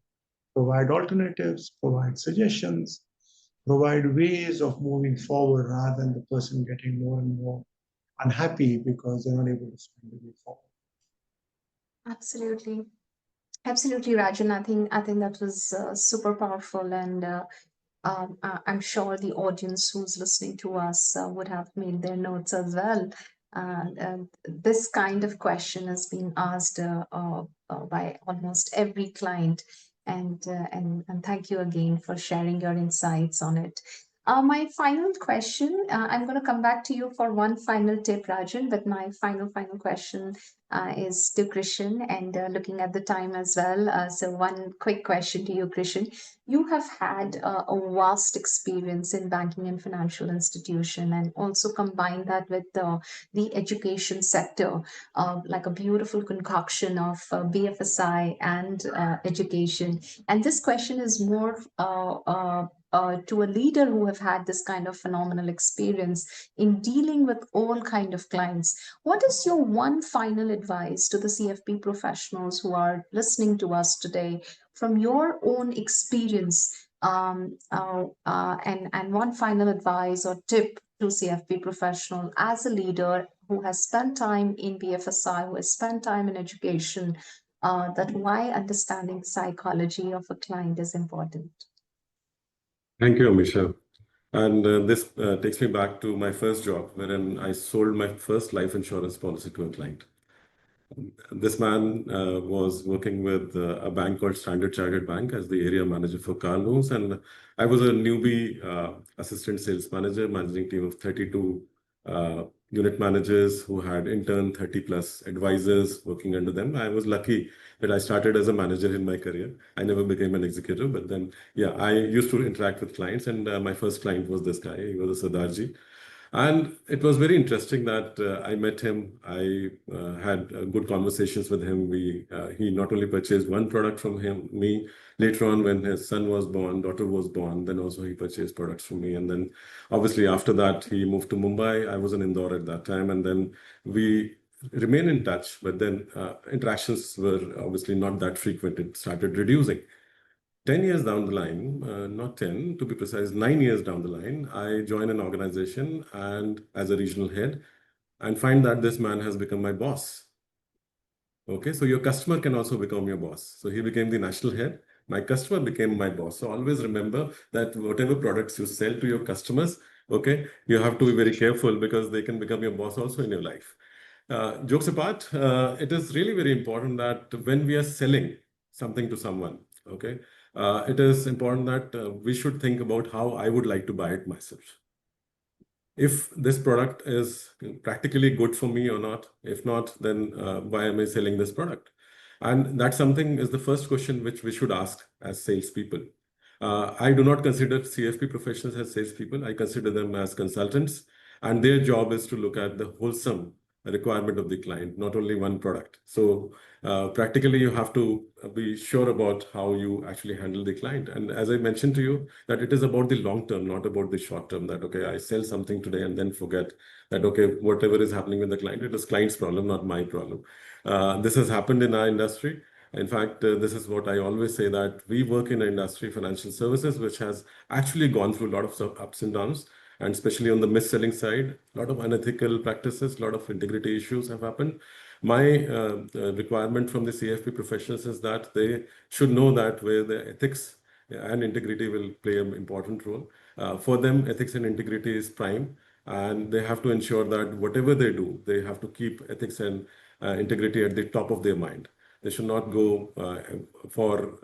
provide alternatives, provide suggestions, provide ways of moving forward rather than the person getting more and more unhappy because they're not able to find a way forward. Absolutely. Absolutely, Rajan. I think that was super powerful, and I'm sure the audience who's listening to us would have made their notes as well. This kind of question has been asked by almost every client. And thank you again for sharing your insights on it. My final question, I'm going to come back to you for one final tip, Rajan, but my final question is to Krishan, and looking at the time as well. So one quick question to you, Krishan. You have had a vast experience in banking and financial institution, and also combine that with the education sector, like a beautiful concoction of BFSI and education. And this question is more to a leader who have had this kind of phenomenal experience in dealing with all kind of clients. What is your one final advice to the CFP professionals who are listening to us today from your own experience? And one final advice or tip to CFP professional as a leader who has spent time in BFSI, who has spent time in education, that why understanding the psychology of a client is important. Thank you, Amisha. And this takes me back to my first job, wherein I sold my first life insurance policy to a client. This man was working with a bank called Standard Chartered Bank as the area manager for car loans. And I was a newbie assistant sales manager, managing a team of 32 unit managers who had intern 30 plus advisors working under them. I was lucky that I started as a manager in my career. I never became an executive, but then, yeah, I used to interact with clients. And my first client was this guy. He was a Sardarji. And it was very interesting that I met him. I had good conversations with him. He not only purchased one product from me. Later on, when his son was born, daughter was born, then also he purchased products from me. And then obviously after that, he moved to Mumbai. I was in Indore at that time. And then we remained in touch, but then interactions were obviously not that frequent. It started reducing. 10 years down the line, not 10 to be precise, 9 years down the line, I join an organization and as a regional head and find that this man has become my boss. Okay, so your customer can also become your boss. So he became the national head. My customer became my boss. So always remember that whatever products you sell to your customers, okay, you have to be very careful because they can become your boss also in your life. Jokes apart, it is really very important that when we are selling something to someone, okay, it is important that we should think about how I would like to buy it myself. If this product is practically good for me or not, if not, then why am I selling this product? And that's something is the first question which we should ask as salespeople. I do not consider CFP professionals as salespeople. I consider them as consultants, and their job is to look at the wholesome requirement of the client, not only one product. So practically, you have to be sure about how you actually handle the client. And as I mentioned to you, that it is about the long term, not about the short term, that, okay, I sell something today and then forget that, okay, whatever is happening with the client, it is client's problem, not my problem. This has happened in our industry. In fact, this is what I always say, that we work in an industry, financial services, which has actually gone through a lot of ups and downs. And especially on the mis-selling side, a lot of unethical practices, a lot of integrity issues have happened. My requirement from the CFP professionals is that they should know that where the ethics and integrity will play an important role. For them, ethics and integrity is prime, and they have to ensure that whatever they do, they have to keep ethics and integrity at the top of their mind. They should not go for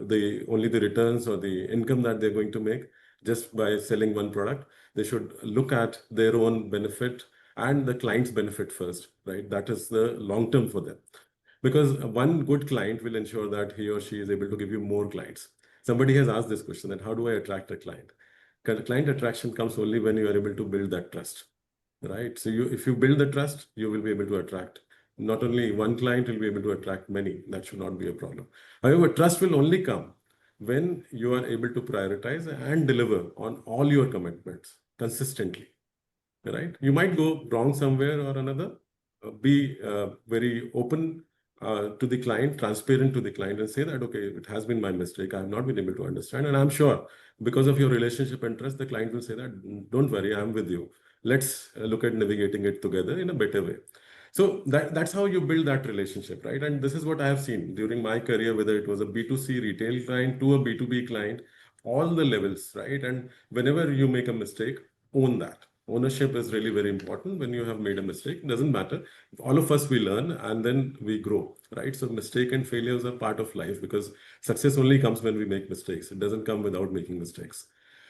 only the returns or the income that they're going to make just by selling one product. They should look at their own benefit and the client's benefit first, right? That is the long term for them. Because one good client will ensure that he or she is able to give you more clients. Somebody has asked this question, that how do I attract a client? Client attraction comes only when you are able to build that trust, right? So if you build the trust, you will be able to attract not only one client, you'll be able to attract many. That should not be a problem. However, trust will only come when you are able to prioritize and deliver on all your commitments consistently, right? You might go wrong somewhere or another. Be very open to the client, transparent to the client, and say that, okay, it has been my mistake. I have not been able to understand. And I'm sure because of your relationship and trust, the client will say that, don't worry, I'm with you. Let's look at navigating it together in a better way. So that's how you build that relationship, right? And this is what I have seen during my career, whether it was a B2C retail client to a B2B client, all the levels, right? And whenever you make a mistake, own that. ownership is really very important when you have made a mistake. It doesn't matter. All of us, we learn and then we grow, right? So mistake and failures are part of life because success only comes when we make mistakes. It doesn't come without making mistakes.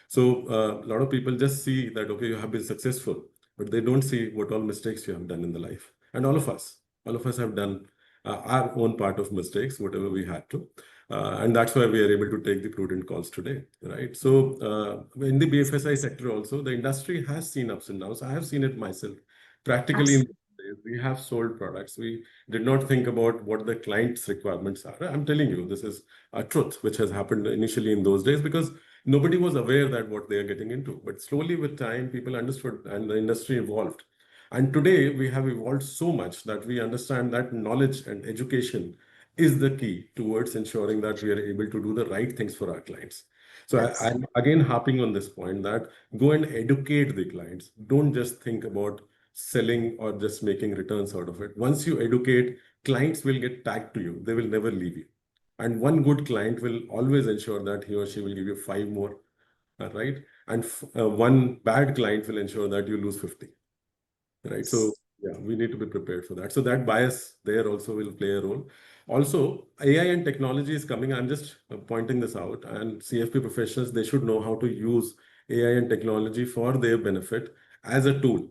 So a lot of people just see that, okay, you have been successful, but they don't see what all mistakes you have done in the life. And all of us have done our own part of mistakes, whatever we had to. And that's why we are able to take the prudent calls today, right? So in the BFSI sector also, the industry has seen ups and downs. I have seen it myself. Practically, in days, we have sold products. We did not think about what the client's requirements are. I'm telling you, this is a truth which has happened initially in those days because nobody was aware that what they are getting into. But slowly with time, people understood and the industry evolved. And today we have evolved so much that we understand that knowledge and education is the key towards ensuring that we are able to do the right things for our clients. So I'm again harping on this point that go and educate the clients. Don't just think about selling or just making returns out of it. Once you educate, clients will get tagged to you. They will never leave you. And one good client will always ensure that he or she will give you 5 more, right? And one bad client will ensure that you lose 50, right? So yeah, we need to be prepared for that. So that bias there also will play a role. Also, AI and technology is coming. I'm just pointing this out, and CFP professionals, they should know how to use AI and technology for their benefit as a tool,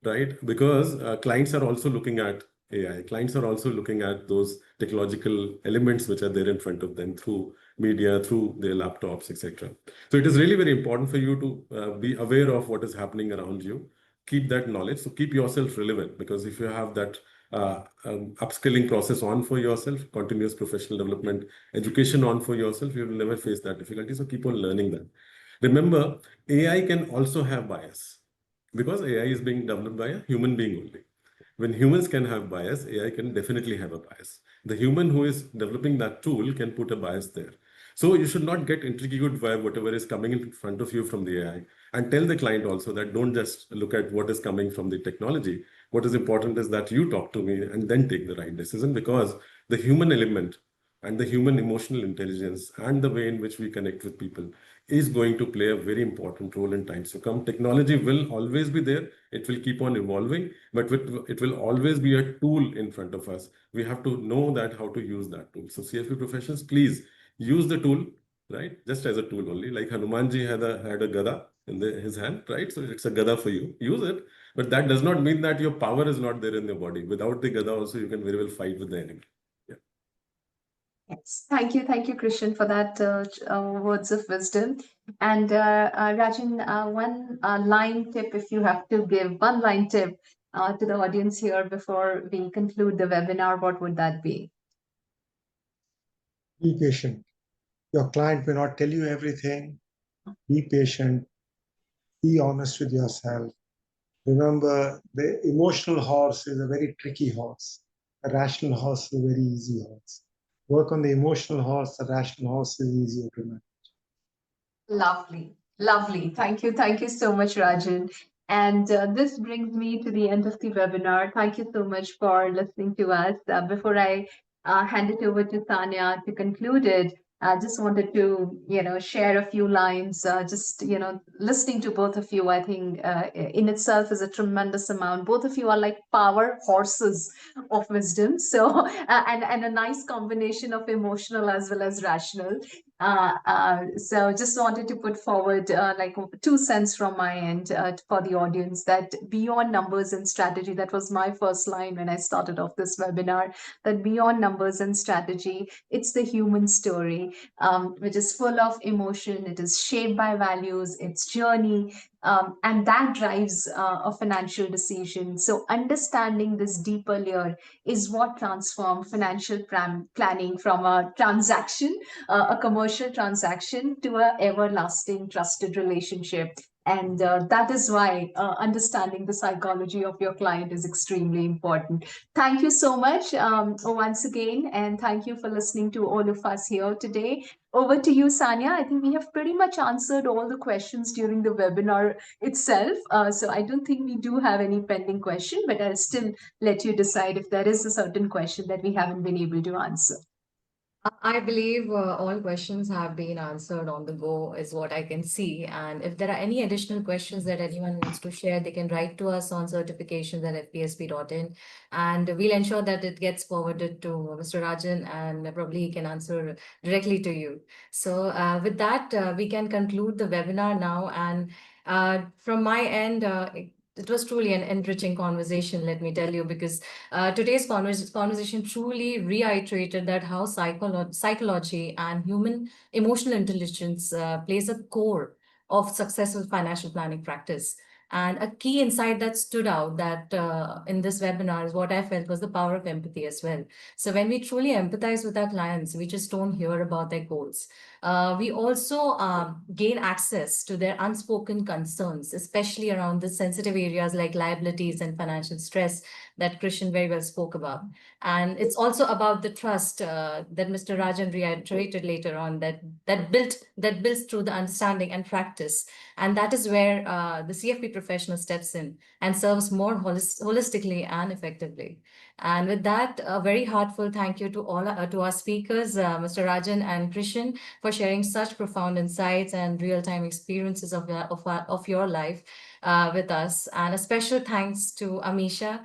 right? Because clients are also looking at AI. Clients are also looking at those technological elements which are there in front of them through media, through their laptops, etc. So it is really very important for you to be aware of what is happening around you. Keep that knowledge. So keep yourself relevant, because if you have that upskilling process on for yourself, continuous professional development, education on for yourself, you will never face that difficulty. So keep on learning that. Remember, AI can also have bias, because AI is being developed by a human being only. When humans can have bias, AI can definitely have a bias. The human who is developing that tool can put a bias there. So you should not get intrigued by whatever is coming in front of you from the AI. And tell the client also that don't just look at what is coming from the technology. What is important is that you talk to me and then take the right decision, because the human element and the human emotional intelligence and the way in which we connect with people is going to play a very important role in times to come. Technology will always be there. It will keep on evolving, but it will always be a tool in front of us. We have to know that how to use that tool. So CFP professionals, please use the tool, right? Just as a tool only. Like Hanumanji had a gada in his hand, right? So it's a gada for you. Use it. But that does not mean that your power is not there in your body. Without the gada also, you can very well fight with the enemy. Yes, thank you, Krishan, for that words of wisdom. And Rajan, one line tip, if you have to give one line tip to the audience here before we conclude the webinar, what would that be? Be patient. Your client may not tell you everything. Be patient. Be honest with yourself. Remember, the emotional horse is a very tricky horse. A rational horse is a very easy horse. Work on the emotional horse. The rational horse is easier to manage. Lovely, lovely. Thank you so much, Rajan. And this brings me to the end of the webinar. Thank you so much for listening to us. Before I hand it over to Tanya to conclude it, I just wanted to, share a few lines. Listening to both of you, I think in itself is a tremendous amount. Both of you are like power horses of wisdom. So, and a nice combination of emotional as well as rational. So just wanted to put forward like 2 cents from my end for the audience, that beyond numbers and strategy, that was my first line when I started off this webinar, that beyond numbers and strategy, it's the human story, which is full of emotion. It is shaped by values, its journey, and that drives a financial decision. So understanding this deeper layer is what transforms financial planning from a transaction, a commercial transaction, to a everlasting trusted relationship. And that is why understanding the psychology of your client is extremely important. Thank you so much once again, and thank you for listening to all of us here today. Over to you, Sanya. I think we have pretty much answered all the questions during the webinar itself. So I don't think we do have any pending question, but I'll still let you decide if there is a certain question that we haven't been able to answer. I believe all questions have been answered on the go, is what I can see. And if there are any additional questions that anyone wants to share, they can write to us on certifications@fpsb.in, and we'll ensure that it gets forwarded to Mr. Rajan, and probably he can answer directly to you. So, with that, we can conclude the webinar now. And from my end, it was truly an enriching conversation, let me tell you, because today's conversation truly reiterated that how psychology and human emotional intelligence plays a core of successful financial planning practice. And a key insight that stood out that in this webinar is what I felt was the power of empathy as well. So when we truly empathize with our clients, we just don't hear about their goals. We also gain access to their unspoken concerns, especially around the sensitive areas like liabilities and financial stress that Krishan very well spoke about. And it's also about the trust that Mr. Rajan reiterated later on, that builds through the understanding and practice. And that is where the CFP professional steps in and serves more holistically and effectively. And with that, a very heartfelt thank you to all to our speakers, Mr. Rajan and Krishan, for sharing such profound insights and real-time experiences of your life with us. And a special thanks to Amisha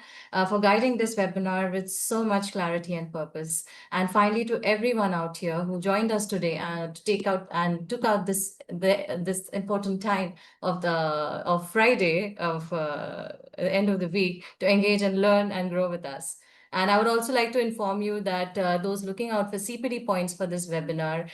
for guiding this webinar with so much clarity and purpose. And finally, to everyone out here who joined us today took out this important time of Friday of end of the week to engage and learn and grow with us. And I would also like to inform you that those looking out for CPD points for this webinar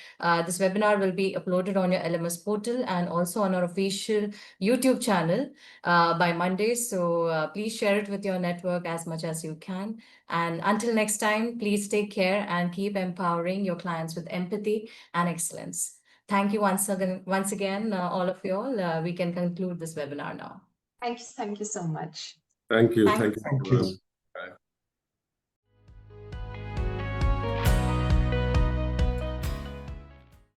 will be uploaded on your LMS portal and also on our official YouTube channel by Monday. So please share it with your network as much as you can. And until next time, please take care and keep empowering your clients with empathy and excellence. Thank you once again, all of you all. We can conclude this webinar now. Thank you so much. Thank you. Thank Thank you, Thank everyone. you.